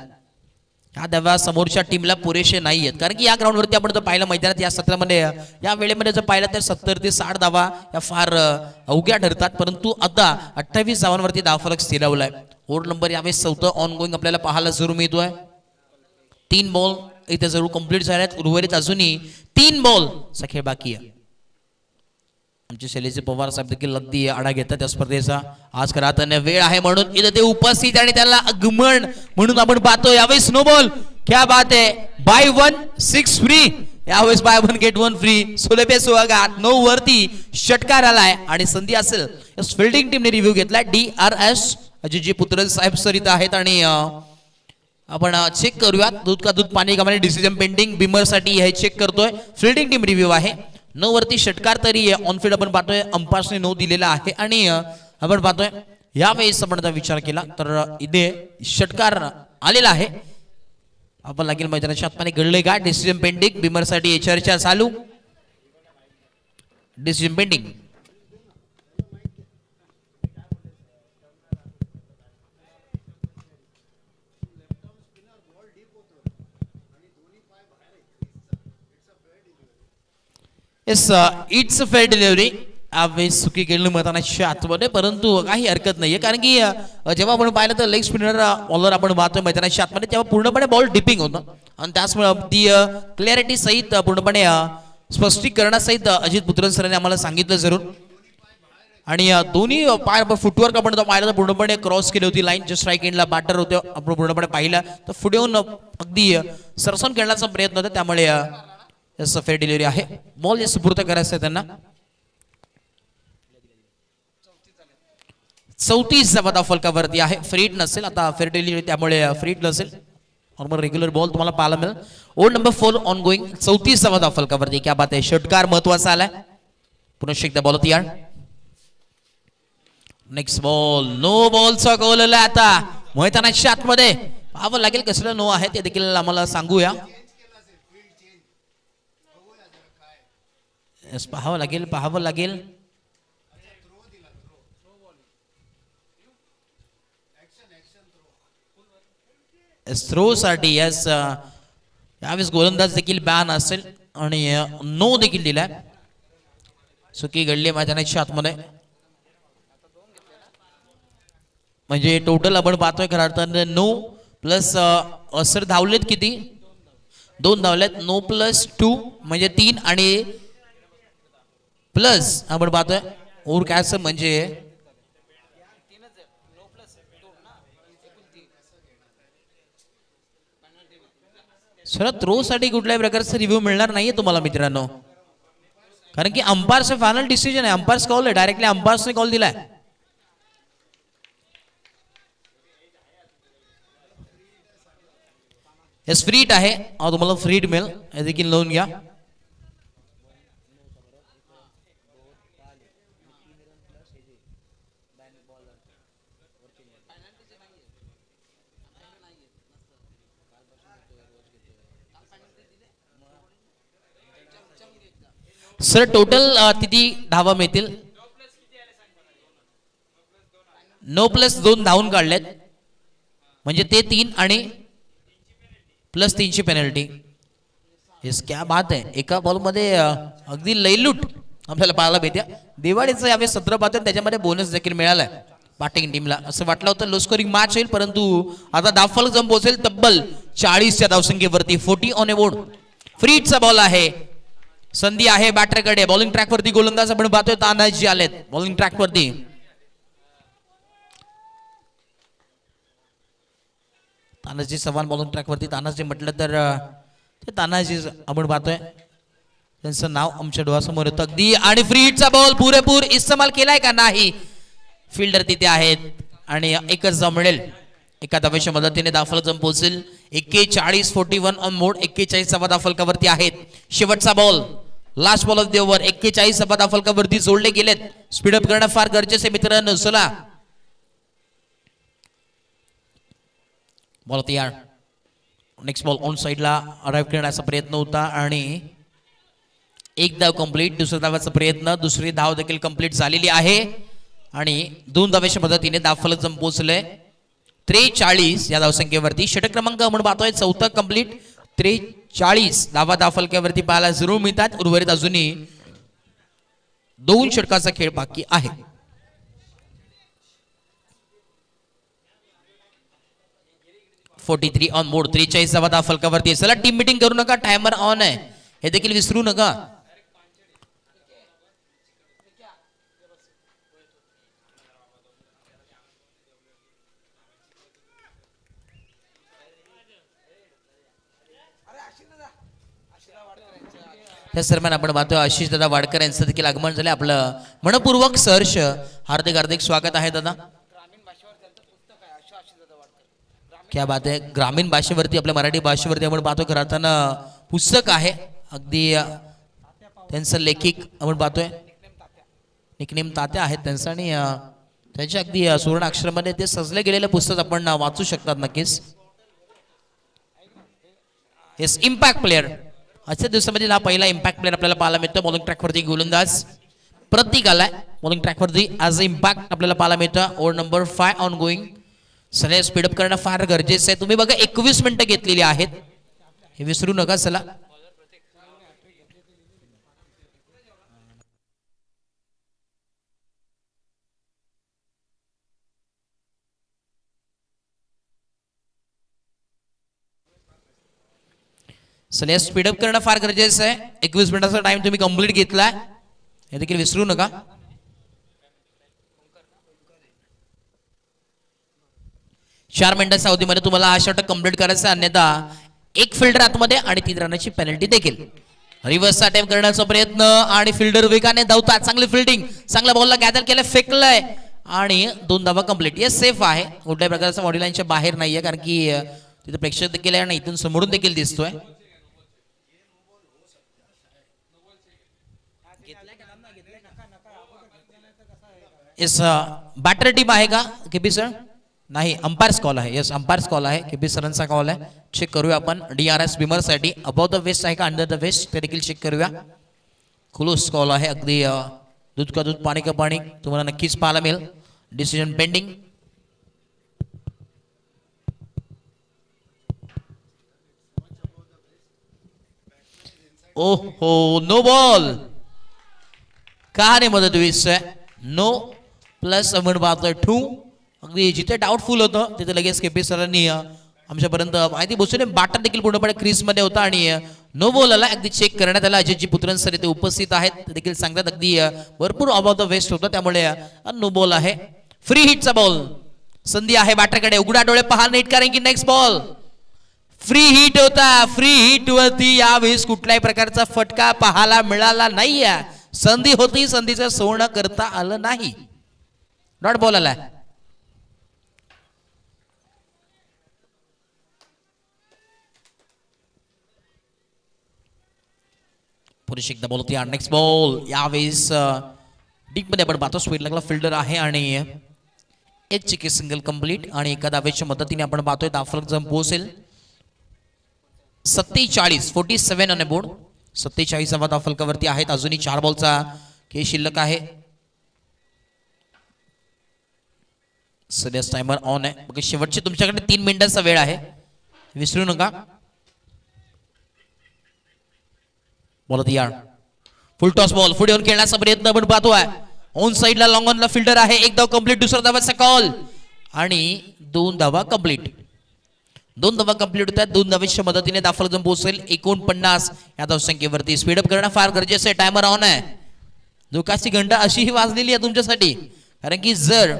ह्या धावा समोरच्या टीमला पुरेसे नाही आहेत, कारण की या ग्राउंडवरती आपण जर पाहिलं मैदानात या सत्रामध्ये या वेळेमध्ये जर पाहिलं तर 70 ते 60 धावा या फार अवघ्या ठरतात, परंतु आता 28 धावांवरती धावफलक स्थिरावलाय. ओव्हर नंबर यावेळेस 4 ऑन गोइंग आपल्याला पाहायला जरूर मिळतोय. 3 बॉल इथे जरूर कंप्लीट झाल्यात. उर्वरित अजूनही 3 बॉल चा खेळ बाकी आहे. आमचे शैलेजी पवार साहेब देखील अगदी आढा घेतात त्या स्पर्धेचा. आज खरा त्यांना वेळ आहे म्हणून इथे ते उपस्थित आणि त्याला आगमन म्हणून आपण पाहतो. यावेळेस नो बॉल. क्या बात आहे. Buy 1 6 free. यावेळेस बाय 1 गेट 1 फ्री. सोलेपे सुहागात 9 वरती षटकार आलाय आणि संधी असेल फिल्डिंग टीमने रिव्ह्यू घेतलाय. DRS अजयजी पुत्र साहेब सर इथं आहेत आणि आपण चेक करूयात. दूध का दूध पाणी का डिसिजन पेंडिंग बिमर साठी हे चेक करतोय. फिल्डिंग टीम रिव्ह्यू आहे. 9 वरती षटकार तरी ऑनफिल्ड आपण पाहतोय अंपायरने 9 दिलेला आहे आणि आपण पाहतोय यावेळेस आपण विचार केला तर इथे षटकार आलेला आहे. आपण लागेल मैदानाच्या आतमध्ये घडले का. डिसिजन पेंडिंग बिमर साठी चर्चा चालू. Decision pending. It's fair delivery. यावेळेस चुकी केली मैदानाच्या आतमध्ये, परंतु काही हरकत नाहीये, कारण की जेव्हा आपण पाहिलं तर लेग स्पिनर बॉलर आपण पाहतोय मैदानाच्या आतमध्ये तेव्हा पूर्णपणे बॉल डिपिंग होतं आणि त्याचमुळे ती क्लॅरिटी सहित पूर्णपणे स्पष्टीकरणासहित अजित पुत्र सरांनी आम्हाला सांगितलं जरूर. आणि दोन्ही पाय फुटवर्क आपण पाहिलं तर पूर्णपणे क्रॉस केली होती लाईन. जे स्ट्राईक एंडला बॅटर होते आपण पूर्णपणे पाहिलं तर पुढे येऊन अगदी सरसवून खेळण्याचा प्रयत्न होता, त्यामुळे फेअर डिलिव्हरी आहे. बॉल सुपूर्द करायचं आहे त्यांना. 34 धावा फलकावरती आहे. फ्रीट नसेल आता फेअर डिलिव्हरी, त्यामुळे फ्रीट नसेल. नॉर्मल रेग्युलर बॉल तुम्हाला पाहायला मिळेल. Over number 4 on going. 34 धावा फलकावरती. क्या बात आहे. षटकार महत्वाचा आलाय. पुन्हा एकदा बॉल तयार. Next ball. नो बॉलचा गोल आला आता मैदानाच्या आतमध्ये. पाहावं लागेल कसलं नो आहे ते देखील आम्हाला सांगूया. पाहावं लागेल. थ्रो साठी यस यावेळेस गोलंदाज देखील बॅन असेल आणि नो देखील दिलाय. चुकी घडली मैदानाच्या आतमध्ये. म्हणजे टोटल आपण पाहतोय खऱ्या अर्थाने 9 प्लस सर धावलेत किती. 2 धावलेत. 9 + 2 म्हणजे 3 आणि प्लस आपण पाहतोय ओर काय म्हणजे सर थ्रो साठी कुठल्याही प्रकारचा रिव्ह्यू मिळणार नाहीये तुम्हाला मित्रांनो, कारण की अंपायरचा फायनल डिसिजन आहे. अंपायर्स कॉल आहे. डायरेक्टली अंपायर्सने कॉल दिलाय. यस फ्रीट आहे. तुम्हाला फ्रीट मिळेल हे देखील नोंद घ्या. सर टोटल किती धावा मिळतील. 9 + 2 धावून काढलेत म्हणजे ते 3 आणि +3 ची पेनल्टी. येस क्या बात आहे. एका बॉलमध्ये अगदी लयलूट आपल्याला पाहायला मिळते. दिवाळीचं यावेळेस 17 पाहतोय, त्याच्यामध्ये बोनस देखील मिळालाय बॅटिंग टीमला. असं वाटलं होतं लो स्कोरिंग मॅच होईल, परंतु आता धावफलक जम पोहोचेल तब्बल 40 च्या धावसंख्येवरती. 40 ऑन अ बोर्ड. फ्रीटचा बॉल आहे. संधी आहे बॅटरकडे. बॉलिंग ट्रॅक वरती गोलंदाज आपण पाहतोय तानाजी आलेत बॉलिंग ट्रॅक वरती. तानाजी सवाल बॉलिंग ट्रॅक वरती. तानाजी म्हटलं तर ते तानाजी आपण पाहतोय त्यांचं नाव आमच्या डोळ्यासमोर येतं अगदी. आणि फ्री हिटचा बॉल पुरेपूर इस्तेमाल केलाय का नाही. फिल्डर तिथे आहेत आणि एकच जमळेल. एका धावेच्या मदतीने धाव फलक पोहोचेल. 41-41 ऑन मोड. 41 धावा धाव फलकावरती आहेत. शेवटचा ball last ball of the over. 41 धावा फलकावरती जोडले गेलेत. स्पीडअप करणं फार गरजेचं आहे मित्रांनो. चला बॉल तयार. नेक्स्ट बॉल ऑन साइडला अराइव्ह करण्याचा प्रयत्न होता आणि एक धाव कंप्लीट. दुसऱ्या धावाचा प्रयत्न. दुसरी धाव देखील कंप्लीट झालेली आहे आणि 2 धावेच्या मदतीने धाव फलक पोहोचले 43 या धावसंख्येवरती. षटक क्रमांक आपण पाहतोय 4था कंप्लीट. 43 धावा धाव फलकावरती पाहायला जरूर मिळतात. उर्वरित अजूनही 2 षटकाचा खेळ बाकी आहे. ऑन मोड. 43 धावा धाव फलकावरती. चला टीम मीटिंग करू नका. टायमर ऑन आहे हे देखील विसरू नका. त्या दरम्यान आपण पाहतोय आशिष दादा वाडकर यांचं देखील आगमन झाले. आपलं मनपूर्वक सहर्ष हार्दिक हार्दिक स्वागत आहे दादा. क्या बात आहे. ग्रामीण भाषेवरती आपल्या मराठी भाषेवरती आपण पाहतो करताना पुस्तक आहे अगदी. त्यांचं लेखिक आपण पाहतोय निकनेम तात्या आहेत त्यांचं आणि त्यांच्या अगदी सुवर्ण अक्षरामध्ये ते सजले गेलेलं पुस्तक आपण वाचू शकतात नक्कीच. Yes impact player. आजच्या दिवसामध्ये हा पहिला इम्पॅक्ट प्लेअर आपल्याला पाहायला मिळतो. बॉलिंग ट्रॅकवरती गोलंदाज प्रतीक आलाय बॉलिंग ट्रॅकवरती. ॲज अ इम्पॅक्ट आपल्याला पाहायला मिळतं. Over number 5 on going. सगळे स्पीडअप करणं फार गरजेचं आहे. तुम्ही बघा 21 मिनिटं घेतलेली आहेत हे विसरू नका. चला चला स्पीडअप करणं फार गरजेचं आहे. 21 मिनिटाचा टाइम तुम्ही कंप्लीट घेतलाय हे देखील विसरू नका. चार मिनिटाच्या अवधीमध्ये तुम्हाला हा षटक कंप्लीट करायचं आहे. अन्यथा एक फिल्डर आतमध्ये आणि 3 रनाची पेनल्टी देखील. रिव्हर्स अटेम्प्ट करण्याचा प्रयत्न आणि फिल्डर वेगाने धावतात. चांगली फिल्डिंग. चांगल्या बॉलला गॅदर केलं फेकलंय आणि 2 धावा कंप्लीट. येस सेफ आहे. कुठल्याही प्रकारचा बॉडी लाईनच्या बाहेर नाहीये कारण की तिथे प्रेक्षक देखील आहे आणि इथून समोरून देखील दिसतोय. येस बॅटर टीम आहे का केपी सर. नाही अंपायर्स कॉल आहे. येस अंपायर्स कॉल आहे. केपी सरांचा कॉल आहे. चेक करूया आपण. DRS बिमर साठी अबाव द वेस्ट आहे का अंडर द वेस्ट ते देखील चेक करूया. क्लोज कॉल आहे अगदी. दूध का दूध पाणी का पाणी तुम्हाला नक्कीच पाहायला मिळेल. Decision pending. ओहो नो बॉल. का नाही मदत वीस नो प्लस आपण पाहतोय 2. अगदी जिथे डाऊटफुल होतं तिथे लगेच केपी सरांनी आमच्यापर्यंत माहिती पोहोचवली. बॅटर देखील पूर्णपणे क्रीज मध्ये होता आणि नो बॉल आला. अगदी चेक करण्यात आला. अजयजी पुत्रन सर इथे उपस्थित आहेत ते देखील सांगतात अगदी भरपूर अबाव द वेस्ट होतं त्यामुळे नो बॉल आहे. फ्री हिटचा बॉल. संधी आहे बॅटरकडे. उघडा डोळे पहा नीट कारण की नेक्स्ट बॉल फ्री हिट होता. फ्री हिट वरती यावेळेस कुठल्याही प्रकारचा फटका पाहायला मिळाला नाहीये. संधी होती संधीचं सोडणं करता आलं नाही. डॉट बॉल आला. पुरुष एकदा बॉल होती. नेक्स्ट बॉल यावेळेस डीप मध्ये आपण पाहतो. स्पीड लागला फिल्डर आहे आणि एक चिकी सिंगल कंप्लीट आणि एका धावेच्या मदतीने आपण पाहतोय दाफलक जम पोहोचेल 47 ऑन बोर्ड. 47 धावा फलकावरती आहेत. अजूनही 4 बॉलचा खेळ शिल्लक आहे. सध्या टायमर ऑन आहे. बघा शेवटचे तुमच्याकडे 3 मिनिटांचा वेळ आहे विसरू नका. बॉल तयार. फुल टॉस बॉल पुढे येऊन खेळण्याचा प्रयत्न आपण पाहतोय. ऑन साइडला लॉंग ऑनला फिल्डर आहे. एक धाव कंप्लीट. दुसरा धावाचा कॉल आणि 2 धावा कंप्लीट. 2 धावा कंप्लीट होतात. 2 धावेच्या मदतीने दाफलगजम पोहोचेल 49 या धावसंख्येवरती. स्पीडअप करणं फार गरजेचं आहे. टायमर ऑन आहे. धोकाची घंटा अशीही वाजलेली आहे तुमच्यासाठी, कारण की जर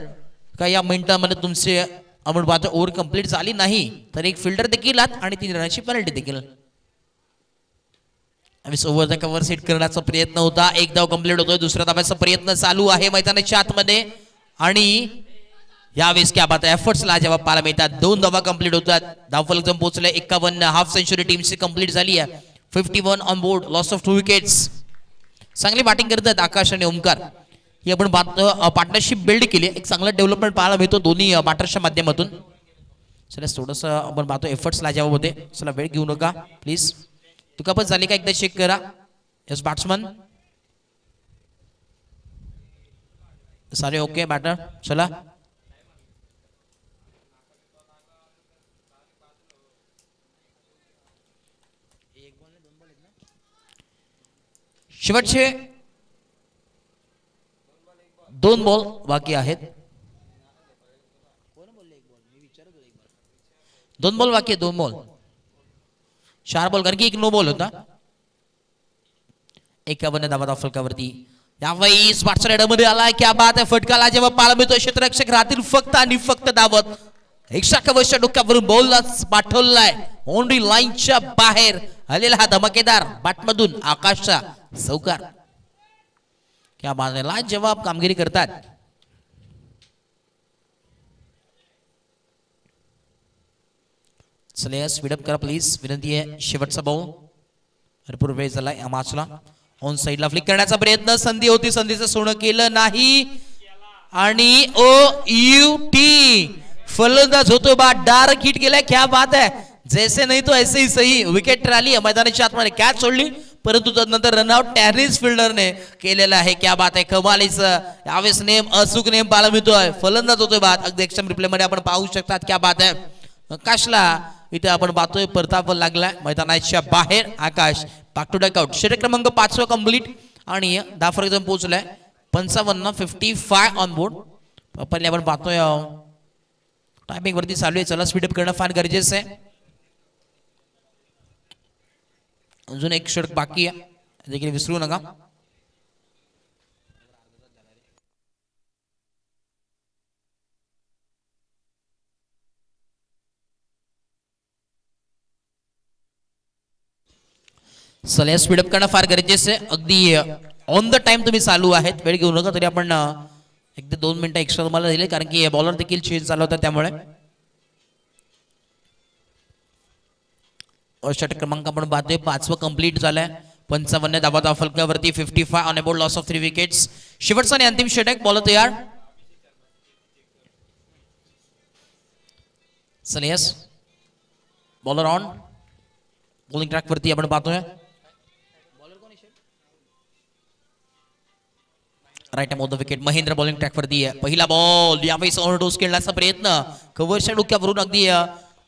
का या मिनिटांमध्ये तुमचे आपण पाहतो ओव्हर कंप्लीट झाली नाही तर एक फिल्डर देखील आत आणि 3 रनाची पेनल्टी देखील. ओव्हर द कव्हर सेट करण्याचा प्रयत्न होता. एक धाव कंप्लीट होतोय. दुसऱ्या धाव्याचा प्रयत्न चालू आहे मैदानाच्या आतमध्ये आणि यावेळेस क्या बात आहे, एफर्ट्स लाजवाब पाहायला मिळतात. 2 धावा कंप्लीट होतात. धावफलक पोहोचले 51. हाफ सेंचुरी टीमची कंप्लीट झाली आहे. 51 on board. Loss of 2 wickets. चांगली बॅटिंग करतात आकाश आणि ओमकार. ही आपण पार्टनरशिप बिल्ड केली. एक चांगला डेव्हलपमेंट पाहायला मिळतो दोन्ही बॅटर्सच्या माध्यमातून. चला थोडंसं आपण पाहतो एफर्ट्स लाजवाब होते. चला वेळ घेऊ नका प्लीज. तुका झाली का एकदा चेक करा. यस बॅट्समन सारे ओके बॅटर. चला शेवटचे 2 बॉल बाकी आहेत. 2 बॉल बाकी आहे. 2 बॉल 4 बॉल कारण की एक नो बॉल होता. 51 धावा दाफलकावरती. यावेळेस बॅट्समन मध्ये आलाय. क्या बात आहे. फटका लाजवाब पाहायला मिळतोय. क्षेत्ररक्षक राहतील फक्त आणि फक्त धावत. एक्स्ट्रा कव्हरच्या डोक्यावरून बॉललाच पाठवलाय बाउंड्री लाईनच्या बाहेर आलेला हा धमाकेदार बॅटमधून आकाशचा चौकार. क्या बात आहे. लाजवाब कामगिरी करतात. चला स्पीडअप करा प्लीज विनंती आहे. शेवटचा बॉल भरपूर वेळ झाला या मॅचला. ऑन साइडला फ्लिक करण्याचा प्रयत्न. संधी होती. संधीचं सोनं केलं नाही आणि फलंदाज होतो बा डार्क हिट केलाय. क्या बात है. जैसे नहीं तो ऐसे ही सही. विकेट रॅली मैदानाच्या आतमध्ये कॅच सोडली परंतु त्यानंतर रनआउट टॅरिस फिल्डरने केलेला आहे. क्या बात आहे. कमालीचं यावेळेस नेम अचूक नेम पाहायला मिळतोय. फलंदाज होतोय बाद. अगदी एक्स्ट्रा रिप्ले मध्ये आपण पाहू शकतात. क्या बात आहे. आकाशला इथे आपण पाहतोय परताप लागलाय मैदानाच्या बाहेर. आकाश बॅक टू डकआउट. षटक क्रमांक 5 कंप्लीट आणि दाफरगजम पोहोचलाय 55. 55 ऑन बोर्ड. पहिल्या आपण पाहतोय टायमिंग वरती चालू आहे. चला स्पीडअप करणं फार गरजेचं आहे. अजून एक षटक बाकी आहे देखील विसरू नका. चला स्पीडअप करणं फार गरजेचं आहे. अगदी ऑन द टाइम तुम्ही चालू आहेत. वेळ घेऊ नका. तरी आपण एक ते 2 मिनिटं एक्स्ट्रा तुम्हाला दिले कारण की बॉलर देखील चेंज झाला होता त्यामुळे. षटक क्रमांक आपण पाहतोय 5वं कंप्लीट झालंय. 55 धावा दाफलकावरती. 55 on a board. Loss of 3 wickets. शेवटचा आणि अंतिम षटक. बॉलर तयार. चल yes bowler on. Bowling track वरती आपण पाहतोय. Right off the wicket. Mahendra bowling track वरती आहे. पहिला बॉल यावेळेस ओव्हरडोस खेळण्याचा प्रयत्न. कव्हरच्या डोक्यावरून अगदी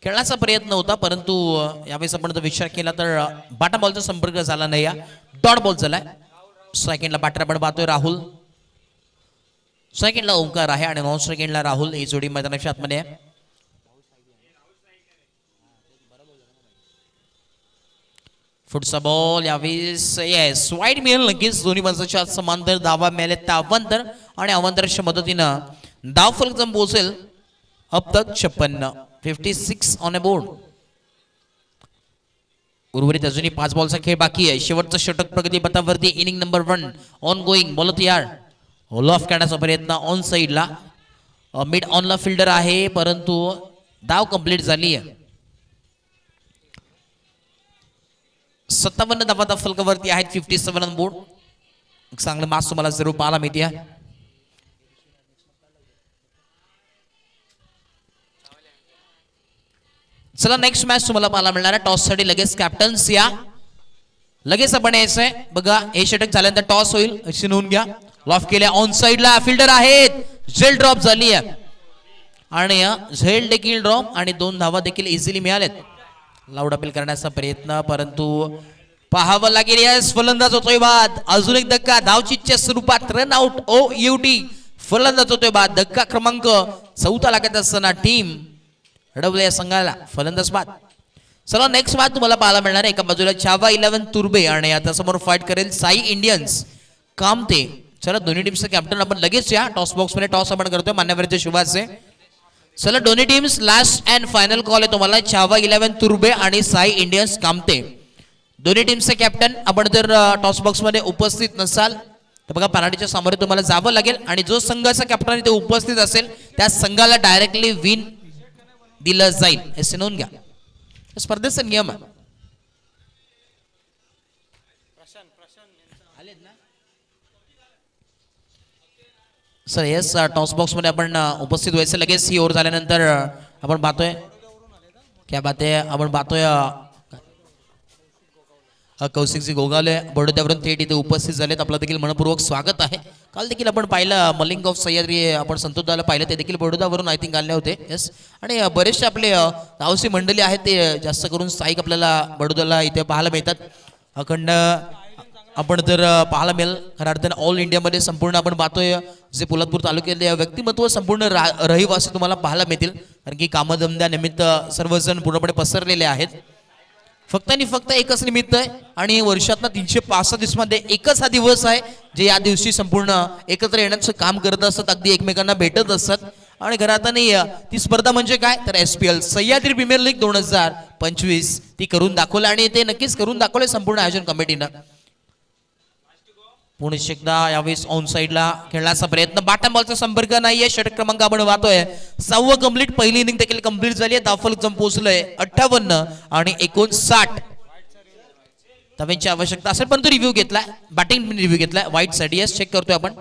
खेळण्याचा प्रयत्न होता परंतु यावेळेस आपण जर विचार केला तर बाटा बॉलचा संपर्क झाला नाही. डॉट बॉल झालाय. सेकंडला बॅटर आपण पाहतोय राहुल. सेकंडला ओंकार आहे आणि नॉन सेकंडला राहुल. ही जोडी मैदानाच्या आतमध्ये आहे. पुढचा बॉल यावेळेस येस वाईड मिळेल नक्कीच. दोन्ही बाजूच्या समांतर धावा मिळाले. अवांतर आणि अवांतरच्या मदतीनं धाव फलक पोहोचेल अब तक 56. 56 ऑन अ बोर्ड. उर्वरित अजूनही 5 बॉलचा खेळ बाकी आहे. शेवटचं षटक प्रगती पथावरती. Inning number 1 on going. Ball तयार. ऑल ऑफ करण्याचा प्रयत्न ऑन साइडला. मिड ऑनला फिल्डर आहे परंतु धाव कंप्लीट झाली आहे. 57 धावा फलकावरती आहेत. 57 ऑन बोर्ड. चांगलं मॅच तुम्हाला जरूर पाहायला मिळते. चला नेक्स्ट मॅच तुम्हाला पाहायला मिळणार आहे. टॉस साठी लगेच कॅप्टन्स या. लगेच आपण यायचंय बघा. हे षटक झाल्यानंतर टॉस होईल. नोंद घ्या. लॉफ केल्या. ऑन साइडला फिल्डर आहेत. झेल ड्रॉप झाली आहे आणि झेल देखील ड्रॉप आणि 2 धावा देखील इझिली मिळाल्यात. लाऊड अपील करण्याचा प्रयत्न परंतु पाहावं लागेल. यस फलंदाज होतोय बाद. अजून एक धक्का. धावचीच्या स्वरूपात रन आउट. OUT फलंदाज होतोय बाद. धक्का क्रमांक 4 लागत असताना टीम अडवले या संघाला फलंदाज बाद. चला नेक्स्ट मॅच तुम्हाला पाहायला मिळणार आहे. एका बाजूला चावा 11 तुर्बे आणि आता समोर फाईट करेल साई इंडियन्स कामते. चला दोन्ही टीमचं कॅप्टन आपण लगेच या टॉस बॉक्स मध्ये टॉस आपण करतोय मान्यवरच्या शुभाचे. चला दोन्ही teams last and final call आहे तुम्हाला. चावा 11 तुर्बे आणि साई इंडियन्स कामते दोन्ही टीमचे कॅप्टन. आपण जर टॉस बॉक्स मध्ये उपस्थित नसाल तर बघा पॅनल्टीच्या समोर तुम्हाला जावं लागेल आणि जो संघाचा कॅप्टन इथे उपस्थित असेल त्या संघाला डायरेक्टली विन दिलं जाईल हे नोंद घ्या. स्पर्धेचा नियम आहे. सर येस टॉस बॉक्स मध्ये आपण उपस्थित व्हायचं लगेच ही ओव्हर झाल्यानंतर आपण पाहतोय क्या बात आहे. आपण पाहतोय कौशिकजी गोगावले बडोद्यावरून थेट इथे उपस्थित झालेत. आपलं देखील मनपूर्वक स्वागत आहे. काल देखील आपण पाहिलं मलिंग ऑफ सह्याद्री आपण संतोषदाला पाहिलं ते देखील बडोद्यावरून आय थिंक आले होते. येस आणि बरेचसे आपले रावसी मंडळी आहेत ते जास्त करून स्थायिक आपल्याला बडोद्याला इथे पाहायला मिळतात. अखंड आपण जर पाहायला मिळेल खऱ्या अर्थाने ऑल इंडियामध्ये संपूर्ण आपण पाहतोय जे पोलादपूर तालुक्यातले व्यक्तिमत्व संपूर्ण रहिवासी तुम्हाला पाहायला मिळतील. कारण की कामधंद्यानिमित्त सर्वजण पूर्णपणे पसरलेले आहेत. फक्त आणि फक्त एकच निमित्त आहे आणि वर्षातनं 365 दिवसामध्ये एकच हा दिवस आहे जे या दिवशी संपूर्ण एकत्र येण्याचं काम करत असतात. अगदी एकमेकांना भेटत असतात. आणि घरात नाही ती स्पर्धा म्हणजे काय तर SPL सह्याद्री प्रीमियर लीग 2025 ती करून दाखवलं आणि ते नक्कीच करून दाखवले संपूर्ण आयोजन कमिटीनं. पुणे एकदा यावेळेस ऑन साईडला खेळण्याचा प्रयत्न. बॅटन बॉलचा संपर्क नाहीये. षटक क्रमांक आपण वाहतोय 6वं कंप्लीट. पहिली इनिंग देखील कंप्लीट झाली आहे. धावफलक जम पोहोचलोय 58 आणि 59 धावांची आवश्यकता असेल पण तो रिव्ह्यू घेतलाय. बॅटिंग रिव्ह्यू घेतलाय वाईट साठी. येस चेक करतोय आपण.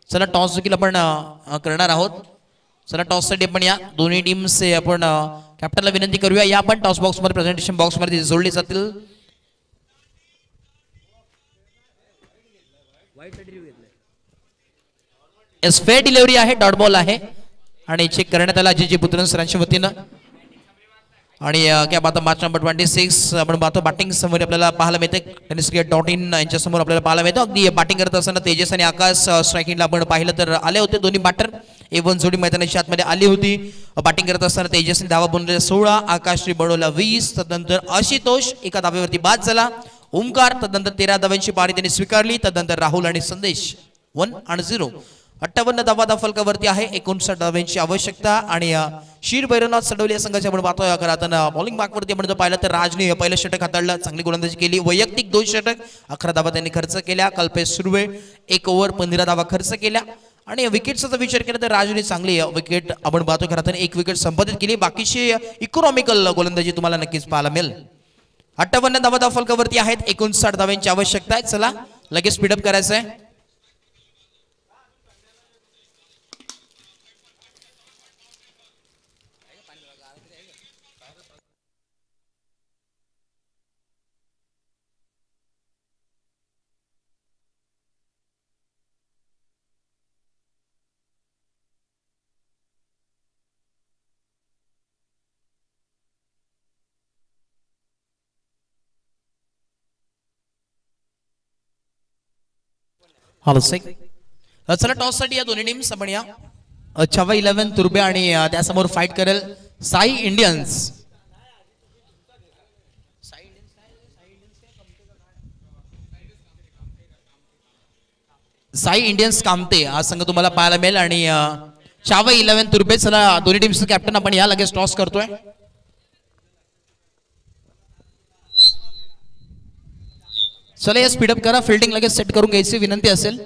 चला टॉस देखील आपण करणार आहोत. चला टॉस साठी आपण या दोन्ही टीम्स आपण कॅप्टनला विनंती करूया या आपण टॉस बॉक्स मध्ये प्रेझेंटेशन बॉक्स मध्ये जोडले जातील. फेअर डिलिव्हरी आहे. डॉट बॉल आहे आणि चेक करण्यात आला अजयजी पुत्रन सरांच्या वतीनं. आणि काय पाहतो मॅच नंबर 26 आपण पाहतो बॅटिंग समोर आपल्याला पाहायला मिळते. टेनिस क्रिकेट .in यांच्या समोर आपल्याला पाहायला मिळतो. अगदी बॅटिंग करत असताना तेजस आणि आकाश स्ट्रायकिंगला आपण पाहिलं तर आले होते. दोन्ही बॅटर A1 जोडी मैदानाच्या आतमध्ये आली होती. बॅटिंग करत असताना तेजसने धावा बनवल्या 16, आकाशने बनवला 20. तदनंतर आशुतोष एका धावेवरती बाद झाला. ओमकार तदनंतर 13 धावांची पारी त्यांनी स्वीकारली. तदनंतर राहुल आणि संदेश 1 आणि 0. 58 धावा फलकावरती आहे. 59 धावांची आवश्यकता. आणि शीर भैरवनाथ सडवली या संघाच्या आपण पाहतोय. आता बॉलिंग मार्कवरती आपण पाहिलं तर राजने पहिलं षटक हाताळलं. चांगली गोलंदाजी केली. वैयक्तिक 2 षटक 11 धावा त्यांनी खर्च केल्या. कल्पेश सुर्वे 1 ओव्हर 15 धावा खर्च केल्या. आणि विकेटचा विचार केला तर राजने चांगली विकेट आपण पाहतो. खरं तर 1 विकेट संपादित केली. बाकीची इकॉनॉमिकल गोलंदाजी तुम्हाला नक्कीच पाहायला मिळेल. 58 धावा फलकावरती आहेत. 59 धावांची आवश्यकता आहे. चला लगेच स्पीडअप करायचं आहे. चला टॉस साठी या दोन्ही टीम्स आपण या चावा 11 तुर्बे आणि त्यासमोर फाईट करेल साई इंडियन्स. साई इंडियन्स कामते हा संघ तुम्हाला पाहायला मिळेल. आणि चावा 11 तुर्बे. चला दोन्ही टीम्सचं कॅप्टन आपण या लगेच टॉस करतोय. चला या स्पीडअप करा. फिल्डिंग लगेच सेट करून घ्यायची विनंती असेल.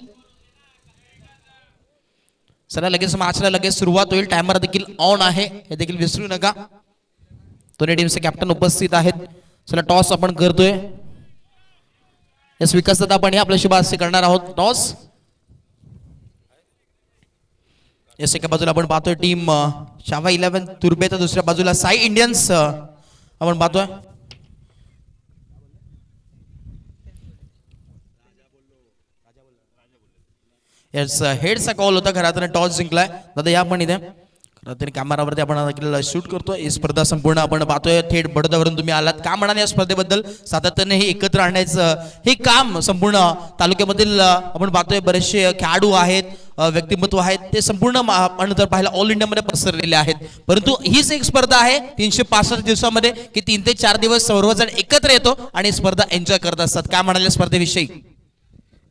चला लगेच मॅचला लगेच सुरुवात होईल. टायमर देखील ऑन आहे हे देखील विसरू नका. दोन्ही टीमचे कॅप्टन उपस्थित आहेत. चला टॉस आपण करतोय. विकास दादा आपण आपल्या शुभारंभ करणार आहोत. टॉस येस एका बाजूला आपण पाहतोय टीम चावा 11 तुर्बे तर दुसऱ्या बाजूला साई इंडियन्स आपण पाहतोय. येस हेडचा कॉल होता. खरं तर टॉस जिंकलाय दादा या पण इथे खरं कॅमेरावरती आपण शूट करतोय. ही स्पर्धा संपूर्ण आपण पाहतोय. थेट बडोद्यावरून तुम्ही आलात. का म्हणाले या स्पर्धेबद्दल सातत्याने हे एकत्र आणण्याचं हे काम संपूर्ण तालुक्यामधील आपण पाहतोय. बरेचसे खेळाडू आहेत व्यक्तिमत्व आहेत ते संपूर्ण आपण जर पाहिलं ऑल इंडियामध्ये पसरलेले आहेत. परंतु हीच एक स्पर्धा आहे 365 दिवसामध्ये की 3 ते 4 दिवस सर्वजण एकत्र येतो आणि स्पर्धा एन्जॉय करत असतात. काय म्हणाले स्पर्धेविषयी?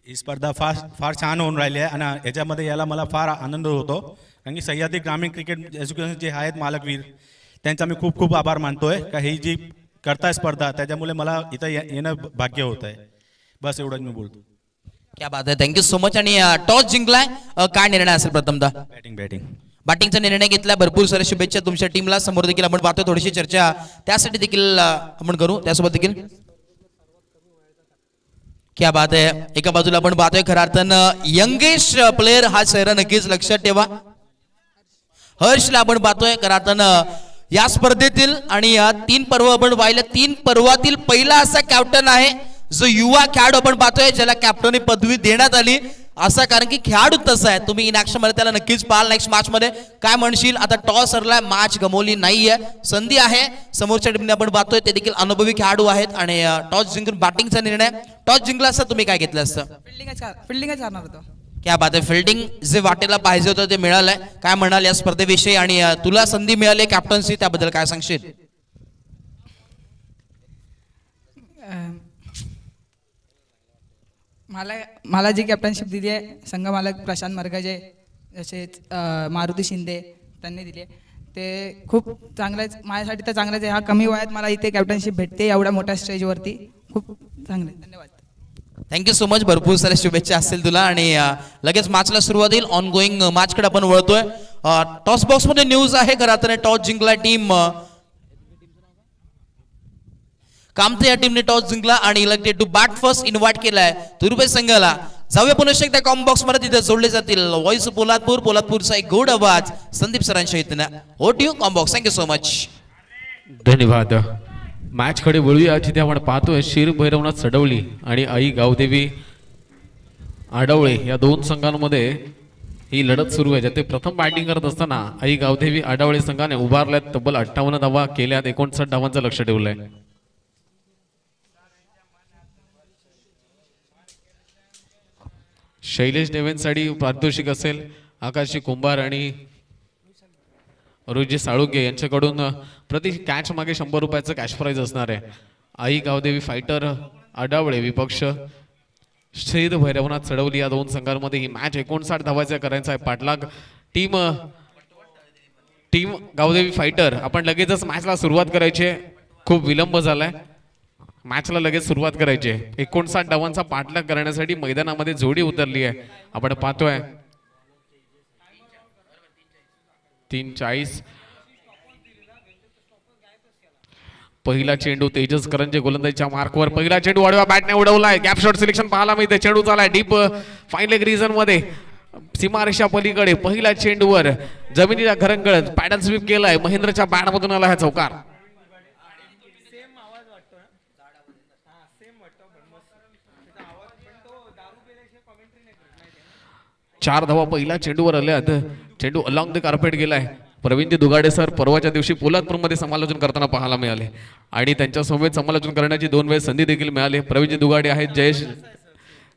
ही स्पर्धा फार छान होऊन राहिली आहे आणि याच्यामध्ये याला मला फार आनंद होतो, कारण की सह्याद्री ग्रामीण क्रिकेट एज्युकेशन जे आहेत मालकवीर त्यांचा मी खूप खूप आभार मानतोय का ही जी करताय स्पर्धा त्याच्यामुळे मला इथं येणं भाग्य होत आहे. बस एवढंच मी बोलतो. क्या बात आहे, थँक्यू सो मच. आणि टॉस जिंकलाय, काय निर्णय असेल प्रथमतः? बॅटिंगचा निर्णय घेतला. भरपूर साऱ्या शुभेच्छा तुमच्या टीमला. समोर देखील आपण पाहतो थोडीशी चर्चा त्यासाठी देखील आपण करू त्यासोबत देखील. क्या बात आहे. एका बाजूला आपण पाहतोय खऱ्या अर्थानं यंगेस्ट प्लेअर हा चेहरा नक्कीच लक्षात ठेवा. हर्षला आपण पाहतोय खऱ्या अर्थानं या स्पर्धेतील आणि या 3 पर्व आपण पाहिलं 3 पर्वातील पहिला असा कॅप्टन आहे जो युवा खेळाडू आपण पाहतोय ज्याला कॅप्टनी पदवी देण्यात आली. असा कारण की खेळाडू तसा आहे. तुम्ही इन ऍक्शन मध्ये त्याला नक्कीच पाहाल. नेक्स्ट मॅच मध्ये काय म्हणशील? आता टॉस हरलाय, मॅच गमवली नाहीये, संधी आहे. समोरच्या टीमने आपण पाहतोय ते देखील अनुभवी खेळाडू आहेत आणि टॉस जिंकून बॅटिंगचा निर्णय. टॉस जिंकला असता तुम्ही काय घेतलं असतं? फिल्डिंगच करणार होतो. क्या बात आहे. फिल्डिंग जे वाटेला पाहिजे होतं ते मिळालंय. काय म्हणाल या स्पर्धेविषयी आणि तुला संधी मिळाली कॅप्टन्सी त्याबद्दल काय सांगशील? मला जी कॅप्टनशिप दिली आहे संघ मालक प्रशांत मरगजे तसेच मारुती शिंदे त्यांनी दिली आहे ते खूप चांगलंच माझ्यासाठी तर चांगलंच आहे. हा कमी वयात मला इथे कॅप्टनशिप भेटते एवढ्या मोठ्या स्टेजवरती. खूप चांगलं आहे. धन्यवाद. Thank you so much. भरपूर साऱ्या शुभेच्छा असतील तुला आणि लगेच मॅचला सुरुवात होईल. ऑन गोईंग मॅचकडे आपण वळतोय. टॉस बॉक्स मध्ये न्यूज आहे खरं तर टॉस जिंकला टीम कामते या टीमने टॉस जिंकला आणि elected to bat first invite केलाय तुरुबे संघाला. जाऊया पुन्हा एकदा कॉम बॉक्स मध्ये तिथे जोडले जातील व्हॉइस पोलादपूरचा एक गोड आवाज संदीप सरांच्या इथनं. ओट you com box. Thank you so much. धन्यवाद. मॅच कडे वळूया. जिथे आपण पाहतोय शिर भैरवनाथ सडवली आणि आई गावदेवी आडवळे या 2 संघांमध्ये ही लढत सुरू आहे. ज्यात प्रथम बॅटिंग करत असताना आई गावदेवी आडवळे संघाने उभारल्यात तब्बल 58 धावा केल्यात. 59 धावांचं लक्ष ठेवलंय. शैलेश देवेंसाठी पारितोषिक असेल. आकाशी कुंभार आणि रोजी साळुंके यांच्याकडून प्रति कॅच मागे 100 रुपयाचं कॅश प्राइज असणार आहे. आई गावदेवी फायटर आडावळे विपक्ष श्रीद भैरवनाथ चढवली या 2 संघांमध्ये ही मॅच 59 धावांचा करायचा आहे. पाठलाग टीम गावदेवी फायटर. आपण लगेचच मॅचला सुरुवात करायची. खूप विलंब झालाय. मॅचला लगेच सुरुवात करायची. 59 धावांचा पाठलाग करण्यासाठी मैदानामध्ये जोडी उतरली आहे. आपण पाहतोय 3:40. पहिला चेंडू तेजस करंजे गोलंदाजीच्या मार्कवर. पहिला चेंडू आडव्या बॅटने उडवलाय. गॅप शॉट सिलेक्शन पाहायला मिळते. चेंडू चालाय डीप फाईन लेग रिजन मध्ये सीमारेषा पलीकडे. पहिल्या चेंडूवर जमिनीला घरंगळत पॅडल स्वीप केलाय. महेंद्रच्या बॅट मधून आला हा चौकार. 4 धावा पहिल्या चेंडूवर आल्यात. चेंडू अलॉंग द कार्पेट गेलाय. प्रवीणजी दुगाडे सर परवाच्या दिवशी पोलादपूरमध्ये समालोचन करताना पाहायला मिळाले आणि त्यांच्या समवेत समालोचन करण्याची 2 वेळेस संधी देखील मिळाली. प्रवीणजी दुगाडे आहेत,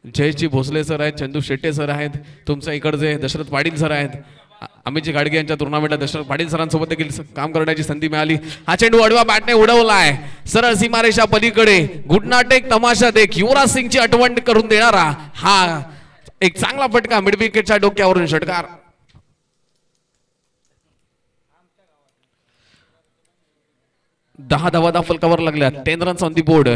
जयेशजी भोसले सर आहेत, चंदू शेट्टे सर आहेत, तुमच्या इकडचे दशरथ पाटील सर आहेत. अमितजी गाडगे यांच्या टुर्नामेंटला दशरथ पाटील सरांसोबत देखील काम करण्याची संधी मिळाली. हा चेंडू आडव्या बॅटने उडवलाय सरळ सीमारेषा पलीकडे. गुडनाटेक तमाशा देख युवराज सिंगची आठवण करून देणारा हा एक चांगला फटका. मिड विकेटच्या डोक्यावरून षटकार. दहा धावा फलकावर लागल्या. 10 रन्स ऑन दी बोर्ड.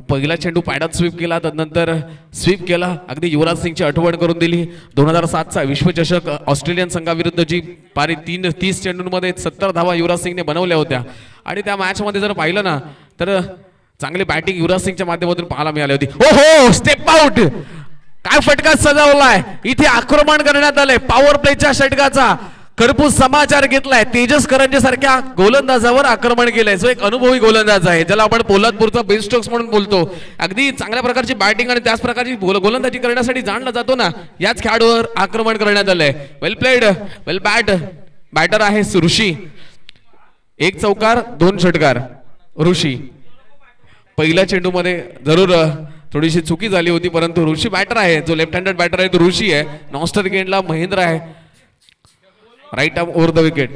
पहिला चेंडू पॅडात स्वीप केला, त्यानंतर स्वीप केला, अगदी युवराज सिंगची आठवण करून दिली. 2007चा विश्वचषक ऑस्ट्रेलियन संघाविरुद्धची पारी 30 चेंडूंमध्ये 70 धावा युवराज सिंगने बनवल्या होत्या आणि त्या मॅच मध्ये जर पाहिलं ना तर चांगली बॅटिंग युवराज सिंगच्या माध्यमातून पाहायला मिळाली होती. ओहो, स्टेप आउट. काय फटका सजवलाय. इथे आक्रमण करण्यात आलंय. पॉवर प्लेच्या षटकाचा खरपूस समाचार घेतलाय. तेजस करंजे सारख्या गोलंदाजावर आक्रमण केलंय. जो एक अनुभवी गोलंदाज आहे, ज्याला आपण पोलादपूरचा बेन स्टोक्स म्हणून बोलतो. अगदी चांगल्या प्रकारची बॅटिंग आणि त्याच प्रकारची गोलंदाजी करण्यासाठी जाणला जातो ना, याच खेळाडूवर आक्रमण करण्यात आलंय. वेल प्लेड, वेल बॅटर आहे ऋषी. 1 चौकार 2 षटकार. ऋषी पहिल्या चेंडूमध्ये जरूर थोडीशी चुकी झाली होती, परंतु ऋषी बॅटर आहे, जो लेफ्ट हँडेड बॅटर आहे तो ऋषी आहे. नॉस्टर गेंडला महेंद्र आहे. Right arm over the wicket.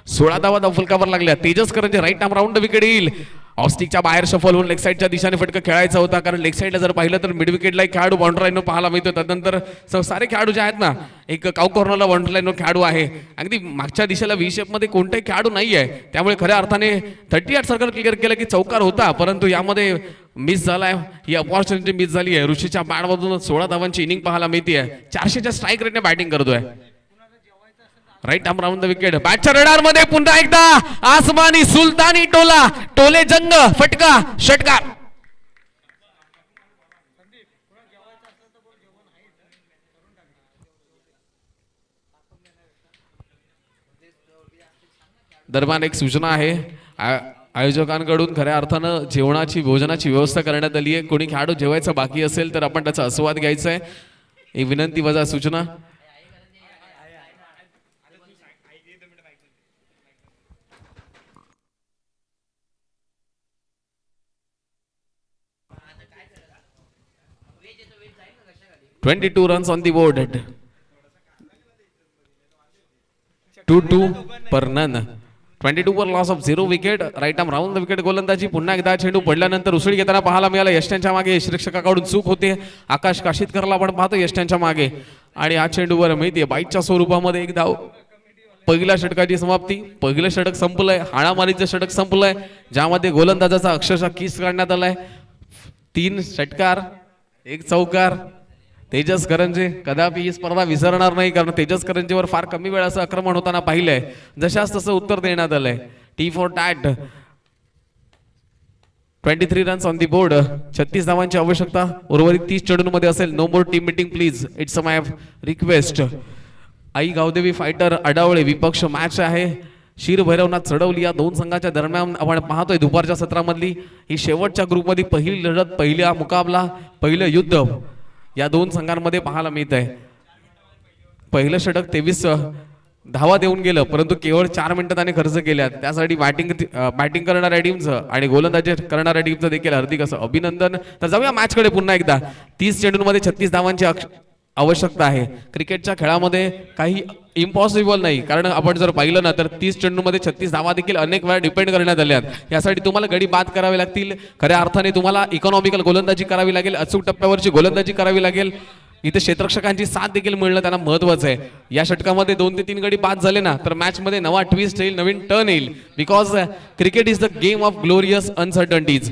16 धावा फुलकावर लागल्या. Tejas Karanje right arm round the wicket येईल. ऑस्टिकच्या बाहेर शफल होऊन लेग साईडच्या दिशेने फटका खेळायचा होता, कारण लेग साईडला जर पाहिलं तर मिड विकेटला एक खेळाडू बाउंड्री लाईनवर पाहायला मिळतो. त्यानंतर सारे खेळाडू जे आहेत ना, एक काउ कॉर्नरला बाउंड्री लाईनवर खेळाडू आहे. अगदी मागच्या दिशेला व्ही शेप मध्ये कोणताही खेळाडू नाही आहे. त्यामुळे खऱ्या अर्थाने 38 सर्कल क्लिअर केलं की चौकार होता, परंतु यामध्ये मिस झालाय. ही अपॉर्च्युनिटी मिस झाली आहे. ऋषीच्या बॅटमधून 16 धावांची इनिंग पाहायला मिळते. 400च्या स्ट्राईक रेटने बॅटिंग करतोय. Right arm round the wicket. बॅटच्या रडार मध्ये पुन्हा एकदा आसमानी सुलतानी टोला, टोले जंग, फटका, षटकार. दरम्यान एक सूचना आहे आयोजकांकडून, खऱ्या अर्थानं जेवणाची भोजनाची व्यवस्था करण्यात आली आहे. कोणी खेळाडू जेवायचं बाकी असेल तर आपण त्याचा आस्वाद घ्यायचा आहे. एक विनंती वजा सूचना. $22 runs on the board. 2-2 per none. 22 for loss of 0 wicket. Right arm round the wicket गोलंदाजी. पुन्हा एकदा चेंडू पडल्यानंतर उसळी घेताना पाहायला मिळाला. यष्ट्यांच्या मागे यष्टिरक्षकाकडून चूक होते. आकाश काशीतकरला आपण पाहतो यष्ट्यांच्या मागे, आणि हा चेंडूवर मिळते बाईटच्या स्वरूपामध्ये एक धाव. पहिल्या षटकाची समाप्ती. पहिलं षटक संपलंय. हाणामारीचं षटक संपलंय, ज्यामध्ये गोलंदाजाचा अक्षरशः किस काढण्यात आलाय. 3 षटकार, 1 चौकार. तेजस करंजे कदापि ही स्पर्धा विसरणार नाही, कारण तेजस करंजेवर फार कमी वेळाचं आक्रमण होताना पाहिलंय. जशास तसं उत्तर देण्यात आलंय. Tit for tat. 23 runs on the board. 36 धावांची आवश्यकता उर्वरित 30 चेंडूंमध्ये असेल. No more team meeting please, it's a my request. Aai Gavdevi fighter Adavale विपक्ष मॅच आहे. शीर भैरवनाथ चढवली या दोन संघाच्या दरम्यान आपण पाहतोय दुपारच्या सत्रामधली ही शेवटच्या ग्रुपमध्ये पहिली लढत, पहिला मुकाबला, पहिलं युद्ध या दोन संघांमध्ये पाहायला मिळत आहे. पहिलं षटक 23 धावा देऊन गेलं, परंतु केवळ 4 मिनिटं त्याने खर्च केल्या. त्यासाठी बॅटिंग करणाऱ्या टीमचं आणि गोलंदाजी करणाऱ्या टीमचं देखील हार्दिक असं अभिनंदन. तर जाऊया मॅचकडे पुन्हा एकदा. 30 चेंडूंमध्ये 36 धावांची आवश्यकता आहे. क्रिकेटच्या खेळामध्ये काही इम्पॉसिबल नाही, कारण आपण जर पाहिलं ना तर 30 चेंडूंमध्ये 36 धावा देखील अनेक वेळा डिपेंड करण्यात आल्यात. यासाठी तुम्हाला गडी बाद करावे लागतील. खऱ्या अर्थाने तुम्हाला इकॉनॉमिकल गोलंदाजी करावी लागेल, अचूक टप्प्यावरची गोलंदाजी करावी लागेल. इथे क्षेत्ररक्षकांची साथ देखील मिळणं त्यांना महत्वाचं आहे. या षटकामध्ये 2 ते 3 गडी बाद झाले ना तर मॅच मध्ये नवा ट्विस्ट येईल, नवीन टर्न येईल. Because cricket is the game of glorious uncertainties.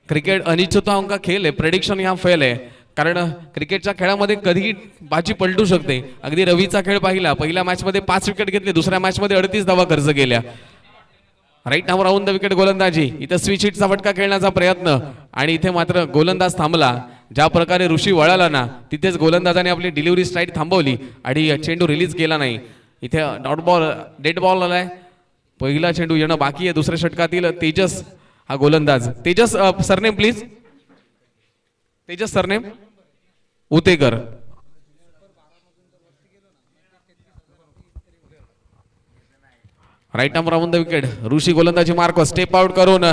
Cricket अनिश्चितताओं का खेळ आहे. प्रेडिक्शन हा फेल आहे, कारण क्रिकेटच्या खेळामध्ये कधी बाजी पलटू शकते. अगदी रवीचा खेळ पाहिला. पहिल्या मॅच मध्ये 5 विकेट घेतले, दुसऱ्या मॅच मध्ये 38 धावा खर्च केल्या. राईट नाव राऊंड द विकेट गोलंदाजी. इथे स्विच हिटचा फटका खेळण्याचा प्रयत्न, आणि इथे मात्र गोलंदाज थांबला. ज्या प्रकारे ऋषी वळाला ना तिथेच गोलंदाजाने आपली डिलिव्हरी स्ट्राईक थांबवली आणि चेंडू रिलीज केला नाही. इथे डॉट बॉल, डेड बॉल आलाय. पहिला चेंडू येणं बाकी आहे. दुसऱ्या षटकातील तेजस हा गोलंदाज. Tejas surname please. Tejas surname Utekar. Right arm round the wicket. Rishi गोलंदाजी मार्क स्टेप आउट करून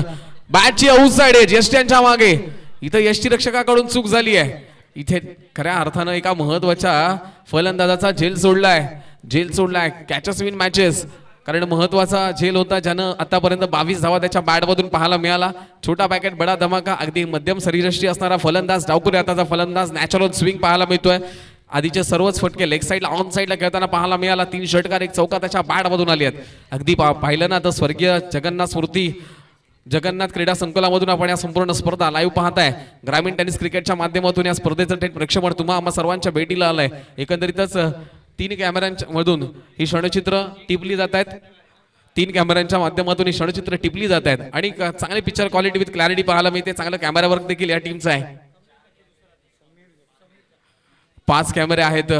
बॅटची आउटसाइड एज यष्ट्यांच्या मागे. इथं यष्टिरक्षकाकडून चूक झाली आहे. इथे खऱ्या अर्थानं एका महत्वाच्या फलंदाजाचा झेल सोडलाय. कॅचेस विन मॅचेस, कारण महत्वाचा झेल होता ज्यानं आतापर्यंत 22 धावा त्याच्या बॅटमधून पाहायला मिळाला. छोटा पॅकेट बडा धमाका. अगदी मध्यम शरीरयष्टी असणारा फलंदाज, डावखुरी हाताचा फलंदाज, नॅचरल स्विंग पाहायला मिळतोय. आधीचे सर्वच फटके लेग साईडला, ऑन साईडला खेळताना पाहायला मिळाला. 3 षटकार, 1 चौका त्याच्या बॅटमधून आली आहेत. अगदी पाहिलं ना तर स्वर्गीय जगन्नाथ स्मृती जगन्नाथ क्रीडा संकुलामधून आपण या संपूर्ण स्पर्धा लाईव्ह पाहताय. ग्रामीण टेनिस क्रिकेटच्या माध्यमातून या स्पर्धेचं थेट प्रक्षेपण तुम्हा आम्हा सर्वांच्या भेटीला आलंय. एकंदरीतच 3 कॅमेऱ्यांच्या मधून ही क्षणचित्र टिपली जात आहेत. 3 कॅमेऱ्यांच्या माध्यमातून ही क्षणचित्र टिपली जात आहेत आणि चांगली पिक्चर क्वालिटी विथ क्लॅरिटी पाहायला मिळते. चांगलं कॅमेरा वर्क देखील या टीमचा आहे. 5 कॅमेरे आहेत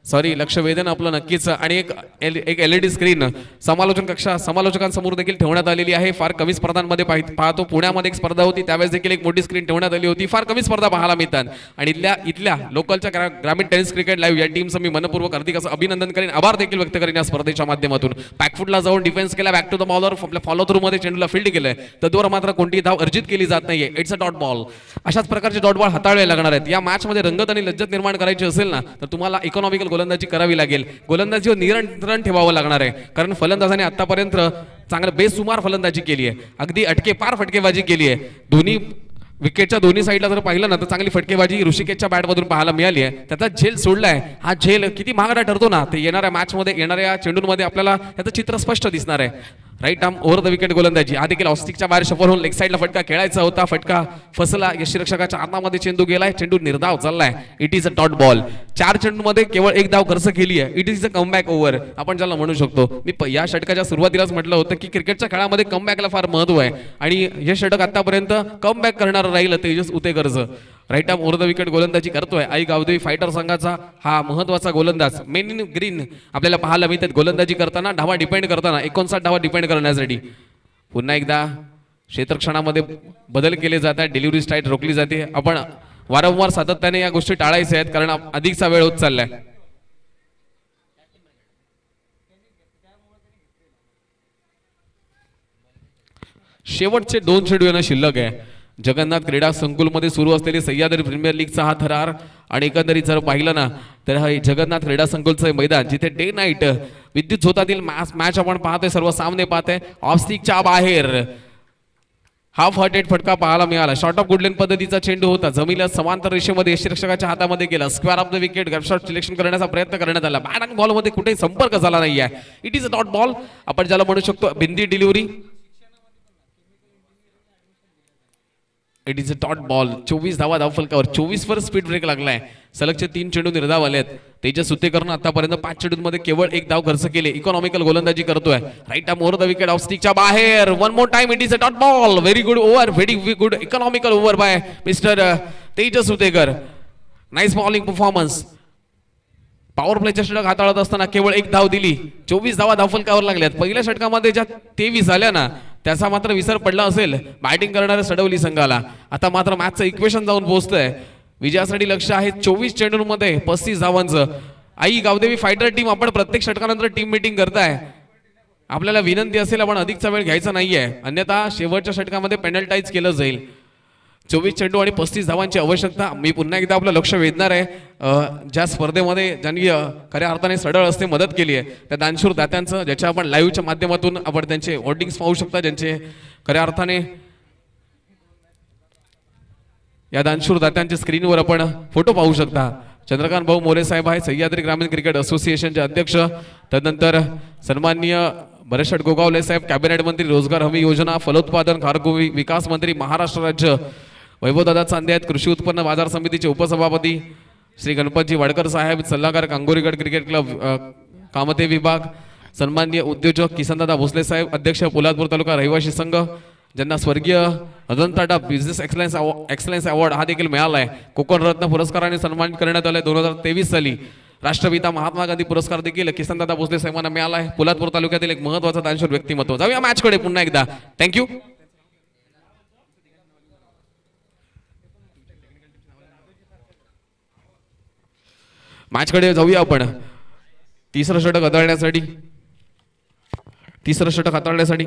सॉरी लक्ष वेधन आपलं नक्कीच. आणि एक LED स्क्रीन समालोचन कक्षा समालोचकांसमोर देखील ठेवण्यात आलेली आहे. फार कमी स्पर्धांमध्ये पाहतो, पुण्यामध्ये एक स्पर्धा होती त्यावेळेस देखील एक मोठी स्क्रीन ठेवण्यात आली होती. फार कमी स्पर्धा पाहायला मिळतात आणि इथल्या लोकलच्या ग्रामीण टेनिस क्रिकेट लाईव्ह या टीमचं मी मनपूर्वक हार्दिक असं अभिनंदन करेन, आभार देखील व्यक्त करेन या स्पर्धेच्या माध्यमातून. बॅकफुटला जाऊन डिफेन्स केला, बॅक टू द बॉलर आपल्या फॉलो थ्रू मध्ये चेंडूला फील्ड केलंय, तद्वारा मात्र कोणतीही धाव अर्जित केली जात नाहीये. It's a dot ball. अशाच प्रकारचे डॉट बॉल हाताळले लागणार आहेत. या मॅच मध्ये रंगत आणि लज्जत निर्माण करायची असेल ना तर तुम्हाला इकॉनॉमिकल गोलंदाजी करावी लागेल. गोलंदाजीवर नियंत्रण ठेवावं लागणार आहे, कारण फलंदाजाने आतापर्यंत चांगलं बेसुमार फलंदाजी केली आहे, अगदी अटकेपार फटकेबाजी केली आहे. दोन्ही विकेटच्या दोन्ही साईडला जर पाहिलं ना तर चांगली फटकेबाजी ऋषिकेशच्या बॅटमधून पाहायला मिळाली आहे. त्याचा झेल सोडलाय, हा झेल किती महागडा ठरतो ना ते येणाऱ्या मॅचमध्ये येणाऱ्या चेंडूंमध्ये आपल्याला त्याचं चित्र स्पष्ट दिसणार आहे. Right arm over the wicket गोलंदाजी, हा देखील ऑस्टिकच्या बाहेर शफल होऊन लेग साईडला फटका खेळायचा होता, फटका फसला, यष्टिरक्षकाच्या हातामध्ये चेंडू गेलाय, चेंडू निर्धाव चाललाय. It is a dot ball. 4 चेंडूमध्ये केवळ एक धाव खर्च केली आहे. It is a comeback over आपण ज्याला म्हणू शकतो. मी या षटकाच्या सुरुवातीलाच म्हटलं होतं की क्रिकेटच्या खेळामध्ये कमबॅकला फार महत्व आहे आणि हे षटक आतापर्यंत कमबॅक करणार राहील तेजस उतेकरचं. Right arm over the wicket गोलंदाजी करतोय आई गावदेवी फायटर संघाचा हा महत्वाचा गोलंदाज. मेन इन ग्रीन आपल्याला पाहायला मिळतात गोलंदाजी करताना, धावा डिपेंड करताना 59 धावा डिपेंड करण्यासाठी. पुन्हा एकदा क्षेत्रक्षणामध्ये बदल केले जातात, डिलिव्हरी स्टाईल रोखली जाते. आपण वारंवार सातत्याने या गोष्टी टाळायच्या आहेत कारण अधिकचा वेळ होत चाललाय. शेवटचे 2 चेंडू यांना शिल्लक आहे. जगन्नाथ क्रीडा संकुलमध्ये सुरू असलेली सह्याद्री प्रीमियर लीगचा हा थरार आणि एकंदरीत जर पाहिलं ना तर हा जगन्नाथ क्रीडा संकुलचं मैदान जिथे डे नाईट विद्युत झोतातील मॅच आपण पाहतोय, सर्व सामने पाहतोय. ऑफस्टिकच्या बाहेर हाफ हार्टेड फटका पाहायला मिळाला. शॉर्ट ऑफ गुडलेन पद्धतीचा चेंडू होता, जमिनीला समांतर रेषेमध्ये यष्टिरक्षकाच्या हातामध्ये गेला. Square off the wicket gap shot selection करण्याचा प्रयत्न करण्यात आला. बॅट आणि बॉलमध्ये कुठेही संपर्क झाला नाहीये. It is a dot ball आपण ज्याला म्हणू शकतो, bindi delivery. It is a dot ball. 24 धावा धावफलकावर, 24 वर स्पीड ब्रेक लागलाय. सलगचे 3 चेंडू निर्धाव आलेत. तेजस उतेकरनं आतापर्यंत 5 चेंडूंमध्ये केवळ 1 धाव खर्च केले. इकॉनॉमिकल गोलंदाजी करतोय. Right arm over the wicket off स्टिकच्या बाहेर. One more time. It is a dot ball. Very good over, very good economical over by mister Tejas Utekar. Nice bowling performance. Power प्लेच्या षटक हाताळत असताना केवळ 1 धाव दिली. 24 धावा धावफलकावर लागल्यात. पहिल्या षटकामध्ये ज्या 23 झाल्या ना त्याचा मात्र विसर पडला असेल बॅटिंग करणाऱ्या सडवली संघाला. आता मात्र मॅचचं इक्वेशन जाऊन पोहोचतंय. विजयासाठी लक्ष आहे 24 चेंडूंमध्ये 35 धावांचं. आई गावदेवी फायटर टीम आपण प्रत्येक षटकानंतर टीम मीटिंग करताय. आपल्याला विनंती असेल आपण अधिकचा वेळ घ्यायचा नाहीये, अन्यथा शेवटच्या षटकामध्ये पेनल्टाईज केलं जाईल. 24 चेंडू आणि 35 धावांची आवश्यकता. मी पुन्हा एकदा आपलं लक्ष वेधणार आहे ज्या स्पर्धेमध्ये ज्यांनी खऱ्या अर्थाने सडळ असते मदत केली आहे त्या दानशूर दात्यांचं, ज्याच्या आपण लाईव्हच्या माध्यमातून आपण त्यांचे वॉर्डिंग्स पाहू शकता, ज्यांचे खऱ्या अर्थाने या दानशूर दात्यांच्या स्क्रीनवर आपण फोटो पाहू शकता. चंद्रकांत भाऊ मोरे साहेब आहे सह्याद्री ग्रामीण क्रिकेट असोसिएशनचे अध्यक्ष. तदनंतर सन्माननीय भरत गोगावले साहेब कॅबिनेट मंत्री, रोजगार हमी योजना, फलोत्पादन, खारगोवी विकास मंत्री महाराष्ट्र राज्य. वैभवदादा चांदे आहेत कृषी उत्पन्न बाजार समितीचे उपसभापती. श्री गणपतजी वाडकर साहेब सल्लागार कांगोरीगड क्रिकेट क्लब कामते विभाग. सन्माननीय उद्योजक किसनदादा भोसले साहेब अध्यक्ष पोलादपूर तालुका रहिवासी संघ, ज्यांना स्वर्गीय अजंता बिझनेस एक्सलन्स अवॉर्ड हा देखील मिळाला आहे. कोकण रत्न पुरस्काराने सन्मानित करण्यात आले 2023 साली. राष्ट्रपिता महात्मा गांधी पुरस्कार देखील किसनदादा भोसले साहेबांना मिळाला आहे. पोलादपूर तालुक्यातील एक महत्त्वाचा दानशूर व्यक्तिमत्व. जाऊया मॅचकडे पुन्हा एकदा. थँक्यू. मॅचकडे जाऊया आपण. तिसरं षटक हाताळण्यासाठी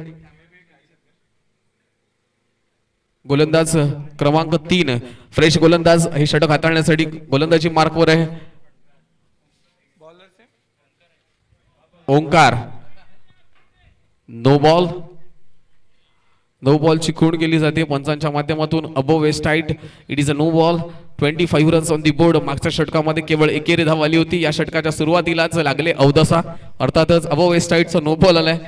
गोलंदाज क्रमांक 3 फ्रेश गोलंदाज हे षटक हाताळण्यासाठी गोलंदाजी मार्कवर आहे. ओंकार. नो बॉलची खूण केली जाते पंचांच्या माध्यमातून. Above waist height. It is a no ball. 25 runs on the board. मागच्या षटकामध्ये केवळ एकेरी धाव आली होती. या षटकाच्या सुरुवातीलाच लागले अवदसा. अर्थातच अबोव वेस्ट हाईटचा नो बॉल आलाय.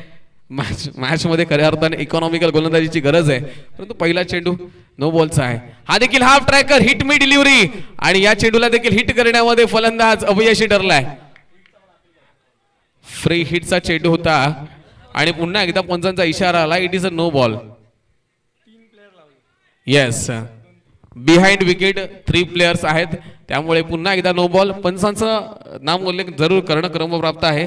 मॅच मध्ये खऱ्या अर्थाने इकॉनॉमिकल गोलंदाजीची गरज आहे, परंतु पहिला चेंडू नो बॉलचा आहे. हा देखील half tracker hit me delivery आणि या चेंडूला देखील हिट करण्यामध्ये फलंदाज अपयशी ठरलाय. फ्री हिटचा चेंडू होता आणि पुन्हा एकदा पंचांचा इशारा आला. It is a no ball. Yes behind wicket 3 players आहेत, त्यामुळे पुन्हा एकदा नो बॉल. पंचांचं नाम उल्लेख जरूर करणं क्रमप्राप्त आहे.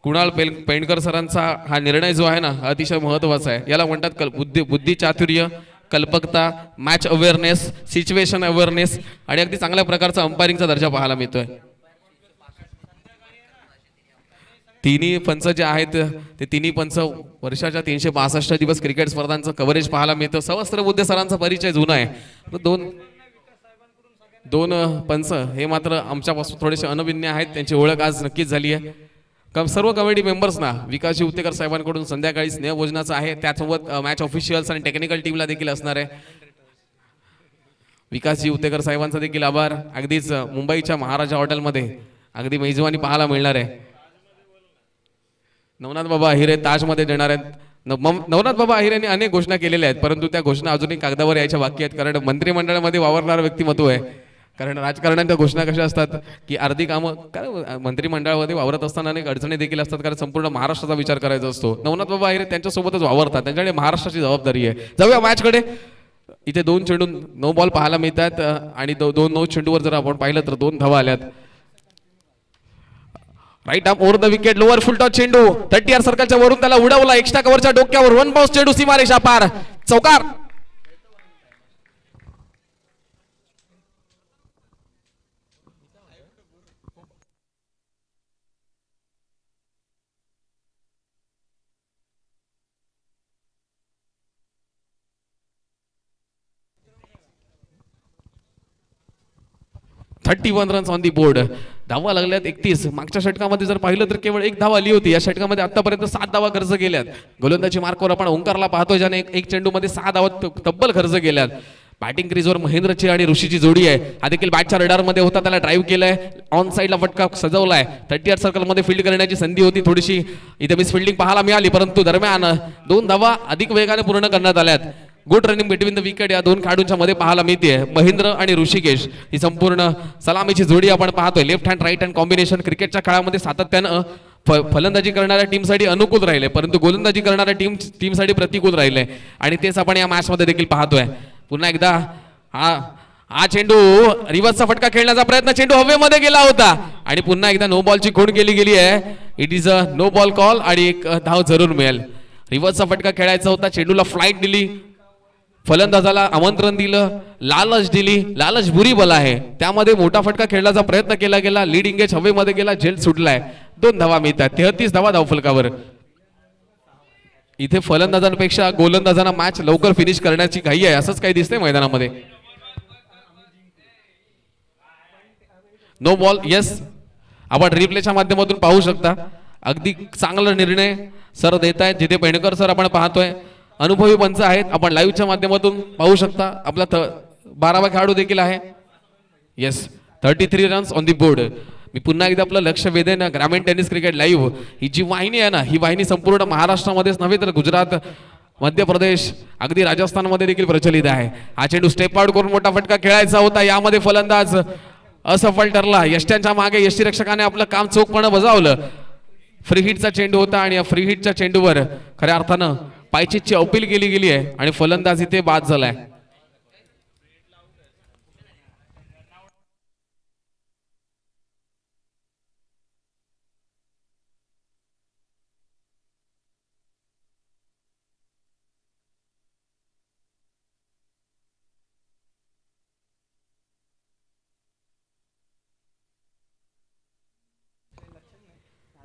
कुणाल पेंडकर सरांचा हा निर्णय जो आहे ना अतिशय महत्वाचा आहे. याला म्हणतात बुद्धी चातुर्य, कल्पकता, मॅच अवेअरनेस, सिच्युएशन अवेअरनेस आणि अगदी चांगल्या प्रकारचा अंपायरिंगचा दर्जा पाहायला मिळतोय. तिन्ही पंच जे आहेत ते तिन्ही पंच वर्षाच्या 362 दिवस क्रिकेट स्पर्धांचं कव्हरेज पाहायला मिळतं. सहस्त्रबुद्धे सरांचा परिचय जुना आहे. दोन पंच हे मात्र आमच्यापासून थोडेसे अनभिज्ञ आहेत. त्यांची ओळख आज नक्कीच झाली आहे. सर्व कमिटी मेंबर्सना विकासजी उत्तेकर साहेबांकडून संध्याकाळी स्नेहभोजनाचं आहे. त्यासोबत मॅच ऑफिशियल्स आणि टेक्निकल टीमला देखील असणार आहे. विकासजी उत्तेकर साहेबांचा देखील आभार. अगदीच मुंबईच्या महाराजा हॉटेलमध्ये अगदी मेजवानी पाहायला मिळणार आहे. नवनाथ बाबा अहिरे ताजमध्ये देणार आहेत. नवनाथ बाबा अहिरेंनी अनेक घोषणा केलेल्या आहेत, परंतु त्या घोषणा अजूनही कागदावर यायच्या बाकी आहेत. कारण मंत्रिमंडळामध्ये वावरणारं व्यक्तिमत्व आहे. कारण राजकारणाच्या घोषणा कशा असतात की अर्धी कामं, कारण मंत्रिमंडळामध्ये वावरत असताना अनेक अडचणी देखील असतात. कारण संपूर्ण महाराष्ट्राचा विचार करायचा असतो. नवनाथ बाबा अहिरे त्यांच्यासोबतच वावरतात. त्यांच्याकडे महाराष्ट्राची जबाबदारी आहे. जाऊया मॅचकडे. इथे 2 चेंडू नो बॉल पाहायला मिळतात आणि 2 नो चेंडूवर जर आपण पाहिलं तर 2 धावा आल्यात. Right arm over the wicket, lower full toss चेंडू 30 यार्ड सर्कलच्या वरून त्याला उडवला. एक्स्ट्रा कव्हरच्या डोक्यावर 1 बाउन्स चेंडू सीमारेषा पार, चौकार. (31 रन्स ऑन दी बोर्ड. धावा लागल्यात 31. मागच्या षटकामध्ये जर पाहिलं तर केवळ 1 धावा आली होती. या षटकामध्ये आतापर्यंत 7 धावा खर्च केल्यात. गोलंदाजी मार्कवर आपण ओंकारला पाहतोय, ज्याने एक चेंडू मध्ये 6 धावा तब्बल खर्च केल्यात. बॅटिंग क्रीजवर महेंद्रची आणि ऋषीची जोडी आहे. हा देखील बॅटच्या रडार मध्ये होता, त्याला ड्राईव्ह केलाय. ऑन साईडला फटका सजवलाय. 30 यार्ड सर्कल मध्ये फील्ड करण्याची संधी होती. थोडीशी इथे मिस फिल्डिंग पाहायला मिळाली, परंतु दरम्यान 2 धावा अधिक वेगाने पूर्ण करण्यात आल्यात. Good running between the wicket या 2 खेळाडूंच्या मध्ये पाहायला मिळते. महेंद्र आणि ऋषिकेश ही संपूर्ण सलामीची जोडी आपण पाहतोय. Left hand right hand combination क्रिकेटच्या खेळामध्ये सातत्यानं फलंदाजी करणाऱ्या टीमसाठी अनुकूल राहिले, परंतु गोलंदाजी करणाऱ्या टीमसाठी प्रतिकूल राहिले आणि तेच आपण या मॅच मध्ये देखील पाहतोय. पुन्हा एकदा हा चेंडू रिव्हर्सचा फटका खेळण्याचा प्रयत्न, चेंडू हवेमध्ये गेला होता आणि पुन्हा एकदा नो बॉलची खूण गेली आहे. It is a no ball call आणि 1 धाव जरूर मिळेल. रिव्हर्सचा फटका खेळायचा होता, चेंडूला फ्लाईट दिली, फलंदाजाला आमंत्रण दिलं, लालच दिली. लालच बुरी बल आहे, त्यामध्ये मोठा फटका खेळण्याचा प्रयत्न केला गेला. लीड इंगेज हवेमध्ये गेला, झेल सुटलाय. 2 धावा मिळतात. 33 धावा धावफलकावर. इथे फलंदाजांपेक्षा गोलंदाजांना मॅच लवकर फिनिश करण्याची घाई आहे, असंच काही दिसतंय मैदानामध्ये. No ball. येस, आपण रिप्लेच्या माध्यमातून पाहू शकता. अगदी चांगला निर्णय सर देत आहेत. जिथे पेंडकर सर आपण पाहतोय, अनुभवी पंच आहेत. आपण लाईव्हच्या माध्यमातून पाहू शकता. आपला 12वा खेळाडू देखील आहे. Yes, 33 runs on the board. मी पुन्हा एकदा आपलं लक्ष वेधेन ग्रामीण टेनिस क्रिकेट लाईव्ह ही जी वाहिनी आहे ना, ही वाहिनी संपूर्ण महाराष्ट्रामध्येच नव्हे तर गुजरात, मध्य प्रदेश, अगदी राजस्थानमध्ये देखील प्रचलित आहे. हा चेंडू स्टेप आउट करून मोठा फटका खेळायचा होता. यामध्ये फलंदाज असफल ठरला. यष्ट्यांच्या मागे यष्टीरक्षकाने आपलं काम चोखपणे बजावलं. फ्री हिटचा चेंडू होता आणि या फ्री हिटच्या चेंडूवर खऱ्या अर्थानं पायचीची अपील केली गेली आहे आणि फलंदाज इथे बाद झालाय.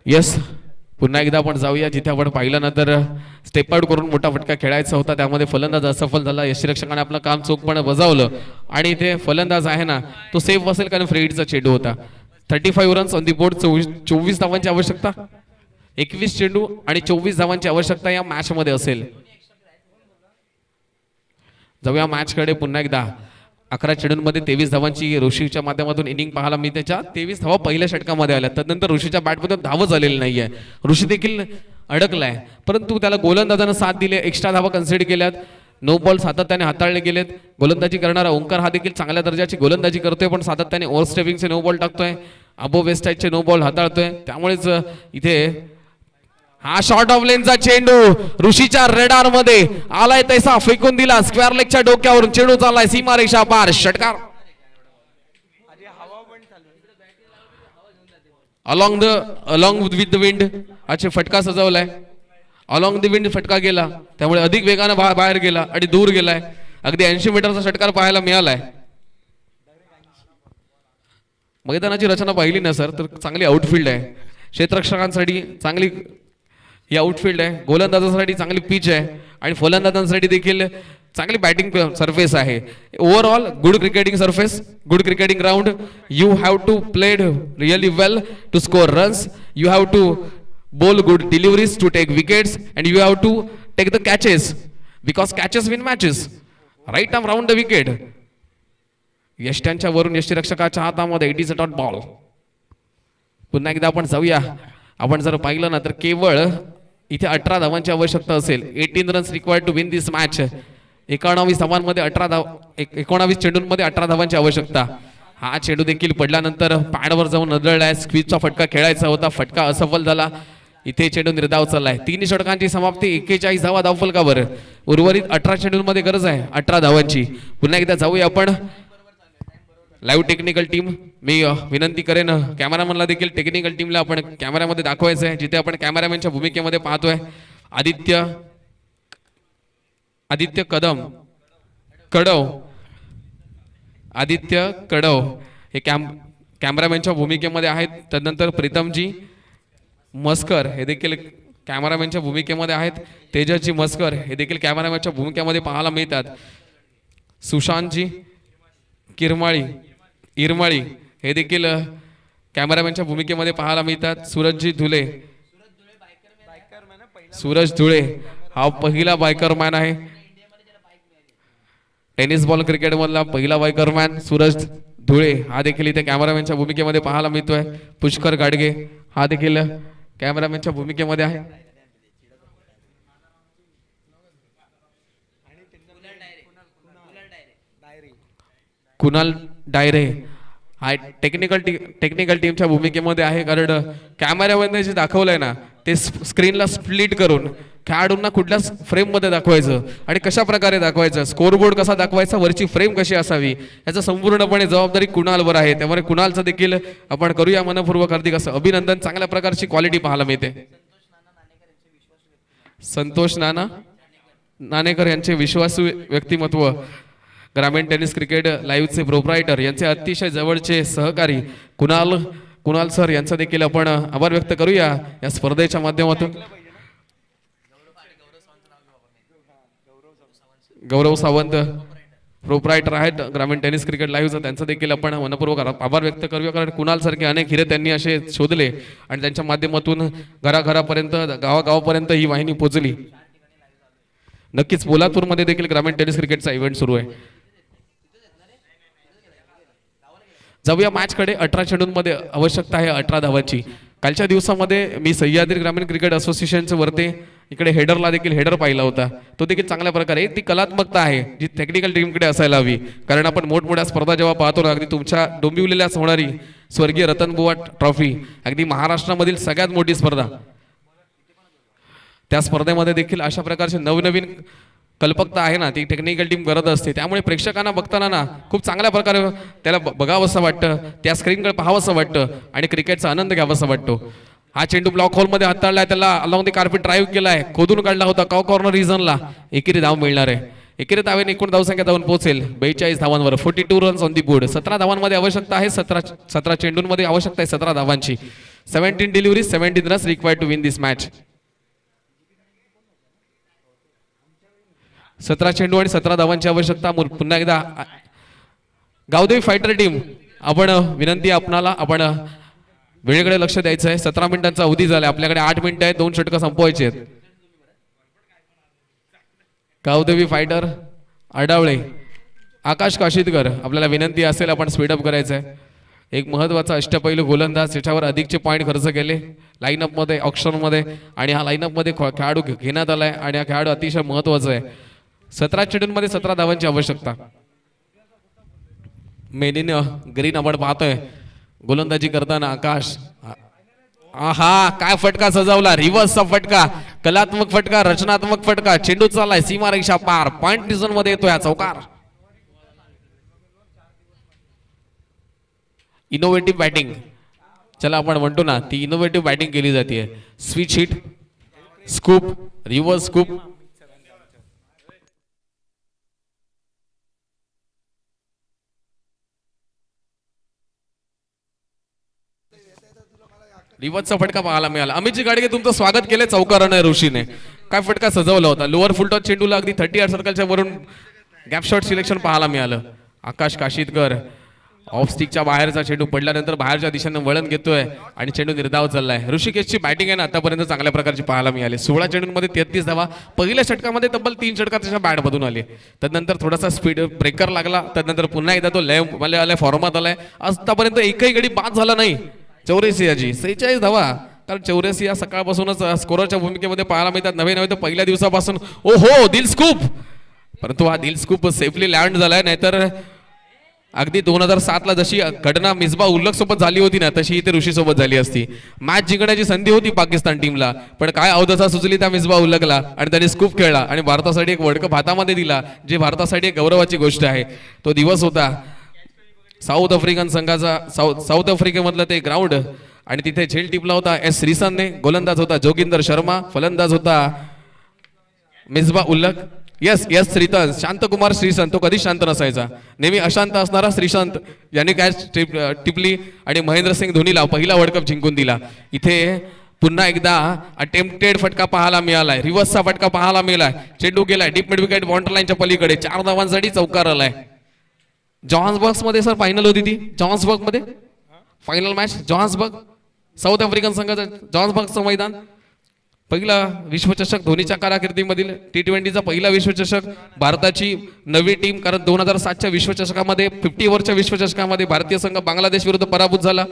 येस, पुन्हा एकदा आपण जाऊया जिथे आपण पाहिल्यानंतर स्टेप आउट करून मोठा फटका खेळायचा होता. त्यामध्ये फलंदाज असफल झाला. यष्टीरक्षकाने आपलं काम चोखपणे बजावलं आणि इथे फलंदाज आहे ना, तो सेफ बसेल कारण फ्री हिटचा चेंडू होता. 35 रन्स ऑन दी बोर्ड. 24 धावांची आवश्यकता. 21 चेंडू आणि 24 धावांची आवश्यकता या मॅच मध्ये असेल. जाऊया मॅच कडे. पुन्हा एकदा 11 चेंडूंमध्ये 23 धावांची ऋषीच्या माध्यमातून इनिंग पाहायला मिळते. 23 धावा पहिल्या षटकामध्ये आल्या. त्यानंतर ऋषीच्या बॅटमध्ये धावच आलेली नाहीये. ऋषी देखील अडकलाय, परंतु त्याला गोलंदाजानं साथ दिली. एक्स्ट्रा धावा कन्सिडर केल्यात. नो बॉल सातत्याने हाताळले गेलेत. गोलंदाजी करणारा ओंकार हा देखील चांगल्या दर्जाची गोलंदाजी करतोय, पण सातत्याने ओव्हर स्टेपिंगचे नो बॉल टाकतोय. अबो वेस्टाईडचे नो बॉल हाताळतोय. त्यामुळेच इथे हा शॉर्ट ऑफ लेनचा चेंडू ऋषीच्या रेडार मध्ये आलाय तैसा फेकून दिला स्क्वेअर लेगच्या डोक्यावरून चेंडू चाललाय सीमारेषा पार षटकार अलॉंग विथ द विंड अच्छा फटका सजवलाय अलॉंग द विंड फटका गेला त्यामुळे अधिक वेगाने बाहेर गेला आणि दूर गेलाय अगदी 80 मीटरचा षटकार पाहायला मिळालाय मैदानाची रचना पाहिली ना सर तर चांगली आउटफील्ड आहे क्षेत्ररक्षकांसाठी चांगली ही आउटफील्ड आहे गोलंदाजांसाठी चांगली पिच आहे आणि फलंदाजांसाठी देखील चांगली बॅटिंग सरफेस आहे overall good cricketing surface good cricketing ground you have to played really well to score runs you have to bowl good deliveries to take wickets and you have to take the catches because catches win matches right arm round the wicket यष्ट्यांच्या वरून यष्टीरक्षकाच्या हातामध्ये it is a dot ball पुन्हा एकदा आपण जाऊया आपण जर पाहिलं ना तर केवळ इथे 18 धावांची आवश्यकता असेल 18 runs required to win this match 19 धावांमध्ये 19 चेंडूंमध्ये 18 धावांची आवश्यकता हा चेंडू देखील पडल्यानंतर पॅडवर जाऊन नदळलाय स्क्वीजचा फटका खेळायचा होता फटका असफल झाला इथे चेंडू निर्धाव चाललाय 3 षटकांची समाप्ती 41 धावा धावफलकावर उर्वरित 18 चेंडूंमध्ये गरज आहे 18 धावांची पुन्हा एकदा जाऊया आपण लाईव्ह टेक्निकल टीम मी विनंती करेन कॅमेरामॅनला देखील टेक्निकल टीमला आपण कॅमेऱ्यामध्ये दाखवायचं आहे जिथे आपण कॅमेरामॅनच्या भूमिकेमध्ये पाहतोय आदित्य कडव हे कॅमेरामॅनच्या भूमिकेमध्ये आहेत त्यानंतर प्रीतमजी मस्कर हे देखील कॅमेरामॅनच्या भूमिकेमध्ये आहेत तेजसजी मस्कर हे देखील कॅमेरामॅनच्या भूमिकेमध्ये पाहायला मिळतात सुशांतजी इरमाळी हे देखील कॅमेरामॅनच्या भूमिकेमध्ये पाहायला मिळतात सूरज धुळे हा पहिला बायकरमॅन आहे टेनिस बॉल क्रिकेट मधला पहिला बायकरमॅन सूरज धुळे हा देखील इथे कॅमेरामॅनच्या भूमिकेमध्ये पाहायला मिळतोय पुष्कर गाडगे हा देखील कॅमेरामॅनच्या भूमिकेमध्ये आहे कुणाल डायरे हा टेक्निकल टीमच्या भूमिकेमध्ये आहे कारण कॅमेऱ्यामध्ये जे दाखवलंय ना ते स्क्रीनला स्प्लिट करून खेळाडूंना कुठल्या फ्रेम मध्ये दाखवायचं आणि कशा प्रकारे दाखवायचं स्कोरबोर्ड कसा दाखवायचा वरची फ्रेम कशी असावी याचं संपूर्णपणे जबाबदारी कुणालवर आहे त्यामुळे कुणालचं देखील आपण करूया मनपूर्वक हार्दिक असं अभिनंदन चांगल्या प्रकारची क्वालिटी पाहायला मिळते संतोष नाणेकर यांचे विश्वासू व्यक्तिमत्व ग्रामीण टेनिस क्रिकेट लाईव्हचे प्रोप्रायटर यांचे अतिशय जवळचे सहकारी कुणाल सर यांचा देखील आपण आभार व्यक्त करूया या स्पर्धेच्या माध्यमातून गौरव सावंत प्रोप्रायटर आहेत ग्रामीण टेनिस क्रिकेट लाईव्हचा त्यांचा देखील आपण मनपूर्वक आभार व्यक्त करूया कारण कुणाल सारखे अनेक हिरे त्यांनी असे शोधले आणि त्यांच्या माध्यमातून घराघरापर्यंत गावागावापर्यंत ही वाहिनी पोहोचली नक्कीच पोलादपूरमध्ये देखील ग्रामीण टेनिस क्रिकेटचा इव्हेंट सुरू आहे जाऊया मॅच कडे 18 चेंडूंमध्ये आवश्यकता आहे 18 धावांची कालच्या दिवसामध्ये मी सह्याद्री ग्रामीण क्रिकेट असोसिएशनचे वरते इकडे हेडरला देखील हेडर पाहिला होता तो देखील चांगल्या प्रकारे ती कलात्मकता आहे जी टेक्निकल टीमकडे असायला हवी कारण आपण मोठमोठ्या स्पर्धा जेव्हा पाहतो ना अगदी तुमच्या डोंबिवलीला होणारी स्वर्गीय रतनबुवा ट्रॉफी अगदी महाराष्ट्रामधील सगळ्यात मोठी स्पर्धा त्या स्पर्धेमध्ये देखील अशा प्रकारचे नवनवीन कल्पकता आहे ना ती टेक्निकल टीम करत असते त्यामुळे प्रेक्षकांना बघताना ना खूप चांगल्या प्रकारे त्याला बघावंसं वाटतं त्या स्क्रीनकडे पाहावंसं वाटतं आणि क्रिकेटचा आनंद घ्यावासा वाटतो हा चेंडू ब्लॉक होलमध्ये हाताळलाय त्याला अलॉंग द कार्पेट ड्राईव्ह केलाय खोदून काढला होता कॉर्नर रिजनला एकेरी धाव मिळणार आहे एकेरी धावेने एकूण धावसंख्या जाऊन पोहोचेल 42 धावांवर 42 रन्स ऑन दी बोर्ड 17 धावांमध्ये आवश्यकता आहे 17 चेंडूंमध्ये आवश्यकता आहे 17 धावांची 17 deliveries 17 runs required to win this match 17 चेंडू आणि 17 धावांची आवश्यकता पुन्हा एकदा गावदेवी फायटर टीम आपण विनंती आपणाला आपण वेळेकडे लक्ष द्यायचं आहे 17 मिनिटांचा अवधी झाला आपल्याकडे 8 मिनिटं आहेत 2 षटकं संपवायचे आहेत गावदेवी फायटर आडावळे आकाश काशीदकर आपल्याला विनंती असेल आपण स्पीडअप करायचं आहे एक महत्त्वाचा अष्टपैलू गोलंदाज त्याच्यावर अधिकचे पॉईंट खर्च केले लाईनअपमध्ये ऑप्शनमध्ये आणि हा लाईनअपमध्ये खेळाडू घेण्यात आलाय आणि हा खेळाडू अतिशय महत्त्वाचा आहे 17 चेंडूंमध्ये 17 धावांची आवश्यकता मेन इन ग्रीन आपण पाहतोय गोलंदाजी करताना आकाश आहा काय फटका सजवला, रिव्हर्सचा फटका, कलात्मक फटका, रचनात्मक फटका, चेंडू चाललाय सीमारेषा पार, पॉइंट डिझन मध्ये येतो या चौकार. इनोव्हेटिव्ह बॅटिंग, चला आपण म्हणतो ना ती इनोव्हेटिव्ह बॅटिंग केली जाते. Switch hit, scoop, reverse scoop. रिव्हर्सचा फटका पाहायला मिळाला. अमितजी गाडगे तुमचं स्वागत केलंय चौकाराने ऋषीने. काय फटका सजवला होता, लोअर फुलटॉस चेंडूला अगदी 38 सर्कलच्या वरून गॅप शॉट सिलेक्शन पाहायला मिळालं. आकाश काशीदकर ऑफ स्टिकच्या बाहेरचा चेंडू पडल्यानंतर बाहेरच्या दिशेने वळण घेतोय आणि चेंडू निर्धाव चाललाय. ऋषिकेशची बॅटिंग आहे ना आतापर्यंत चांगल्या प्रकारची पाहायला मिळाली. 16 चेंडूंमध्ये 33 धावा, पहिल्या षटकामध्ये तब्बल 3 षटका त्याच्या बॅटमधून आले. त्यानंतर थोडासा स्पीड ब्रेकर लागला, त्यानंतर पुन्हा एकदा तो लय आलाय, फॉर्मात आलाय. आतापर्यंत एकही गडी बाद झाला नाही चौरेसियाची. 46 धावा, कारण चौरेसिया सकाळपासूनच स्कोररच्या भूमिकेमध्ये पाहायला मिळतात. नवे तर पहिल्या दिवसापासून ओहो दिल स्कूप, परंतु हा दिल स्कूप सेफली लँड झालाय. नाहीतर अगदी 2007 ला जशी घटना मिसबा उल्लक सोबत झाली होती ना तशी इथे ऋषी सोबत झाली असती. मॅच जिंकण्याची संधी होती पाकिस्तान टीमला, पण काय अवदसा सुचली त्या मिसबा उल्लकला आणि त्याने स्कूप खेळला आणि भारतासाठी एक वर्ल्ड कप हातामध्ये दिला, जे भारतासाठी एक गौरवाची गोष्ट आहे. तो दिवस होता साऊथ आफ्रिकन संघाचा, साऊथ आफ्रिकेमधलं ते ग्राउंड, आणि तिथे झेल टिपला होता एस श्रीसंतने. गोलंदाज होता जोगिंदर शर्मा, फलंदाज होता मिसबा उल्लक. यस श्रीसंत, शांतकुमार श्रीसंत. तो कधी शांत नसायचा, नेहमी अशांत असणारा श्रीसंत यांनी कॅच टिपली आणि महेंद्रसिंग धोनीला पहिला वर्ल्ड कप जिंकून दिला. इथे पुन्हा एकदा अटेम्प्टेड फटका पाहायला मिळालाय, रिव्हर्सचा फटका पाहायला मिळालाय. चेंडू गेलाय डीप मिड विकेट बॉन्डर लाईनच्या पलीकडे, 4 धावांसाठी चौकार आलाय. जॉहान्सबर्ग मध्ये सर फायनल होती ती, जॉहान्सबर्ग मध्ये फायनल मॅच. जॉहान्सबर्ग साऊथ आफ्रिकन संघाचं जॉहान्सबर्गचं मैदान. पहिला विश्वचषक धोनीच्या कारकिर्दीमधील T20चा पहिला विश्वचषक, भारताची नवी टीम, कारण 2007च्या विश्वचषकामध्ये 50 ओव्हरच्या विश्वचषकामध्ये भारतीय संघ बांगलादेश विरुद्ध पराभूत झाला,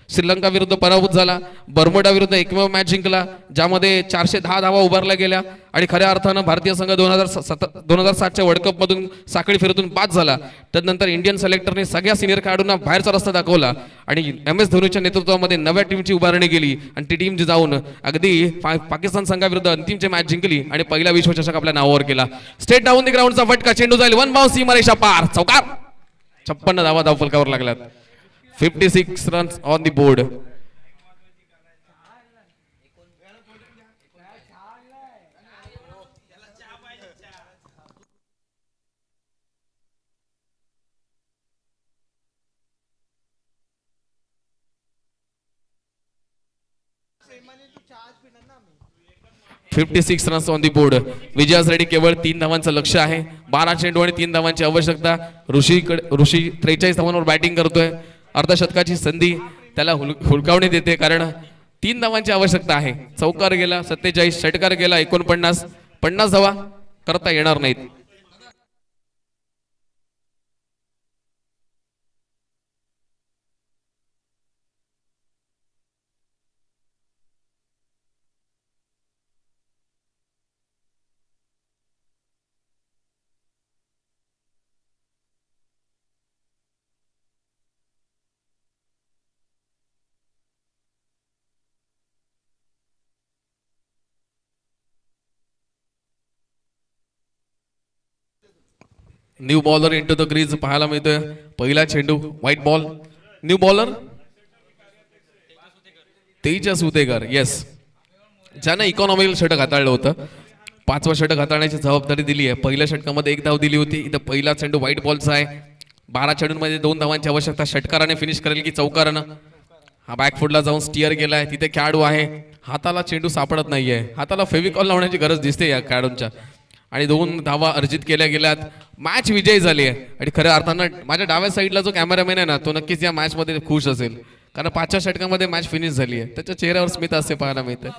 श्रीलंका विरुद्ध पराभूत झाला, बर्मुडा विरुद्ध एकमेव मॅच जिंकला ज्यामध्ये 410 धावा उभारल्या गेल्या आणि खऱ्या अर्थानं भारतीय संघ 2007च्या वर्ल्ड कप मधून साखळी फेरीतून बाद झाला. त्यानंतर इंडियन सिलेक्टरने सगळ्या सिनियर खेळाडूंना बाहेरचा रस्ता दाखवला आणि MS धोनीच्या नेतृत्वामध्ये नव्या टीमची उभारणी केली आणि ती टीम जाऊन अगदी पाकिस्तान संघाविरुद्ध अंतिमची मॅच जिंकली आणि पहिला विश्वचषक आपल्या नावावर केला. स्टेट डाऊन द ग्राउंडचा फटका, चेंडू जाईल 1 बाउन्स, सीमारेषा पार, चौकार. 56 धावा धावफलकावर लागल्यात. 56 runs on the board. (56 runs on the board. विजयासाठी केवळ 3 धावांचं लक्ष आहे. 12 चेंडू आणि 3 धावांची आवश्यकता. ऋषी 43 धावांवर बॅटिंग करतोय. अर्धशतकाची संधी त्याला हुलकावणी देते, कारण 3 धावांची आवश्यकता आहे. चौकार गेला 47, षटकार गेला 49, 50 धावा करता येणार नाहीत. New bowler into the crease पाहायला मिळतोय. पहिला चेंडू white ball. New bowler Tejas Utekar, yes, ज्यानं इकॉनॉमिकल षटक हाताळलं होतं. 5वं षटक हाताळण्याची जबाबदारी दिली आहे. पहिल्या षटकामध्ये 1 धाव दिली होती. इथं पहिला चेंडू व्हाईट बॉलचा आहे. 12 चेंडूंमध्ये 2 धावांची आवश्यकता. षटकाराने फिनिश करेल की चौकारानं. हा बॅकफुटला जाऊन स्टिअर गेलाय. तिथे खेळाडू आहे, हाताला चेंडू सापडत नाहीये. हाताला फेविकॉल लावण्याची गरज दिसते या खेळाडूंच्या, आणि 2 धावा अर्जित केल्या गेल्यात. मॅच विजयी झाली आहे आणि खऱ्या अर्थानं माझ्या डाव्या साईडला जो कॅमेरामॅन आहे ना तो नक्कीच या मॅच मध्ये खुश असेल, कारण 5व्या षटकामध्ये मॅच फिनिश झाली आहे. त्याच्या चेहऱ्यावर स्मित हास्य पाहायला मिळतं.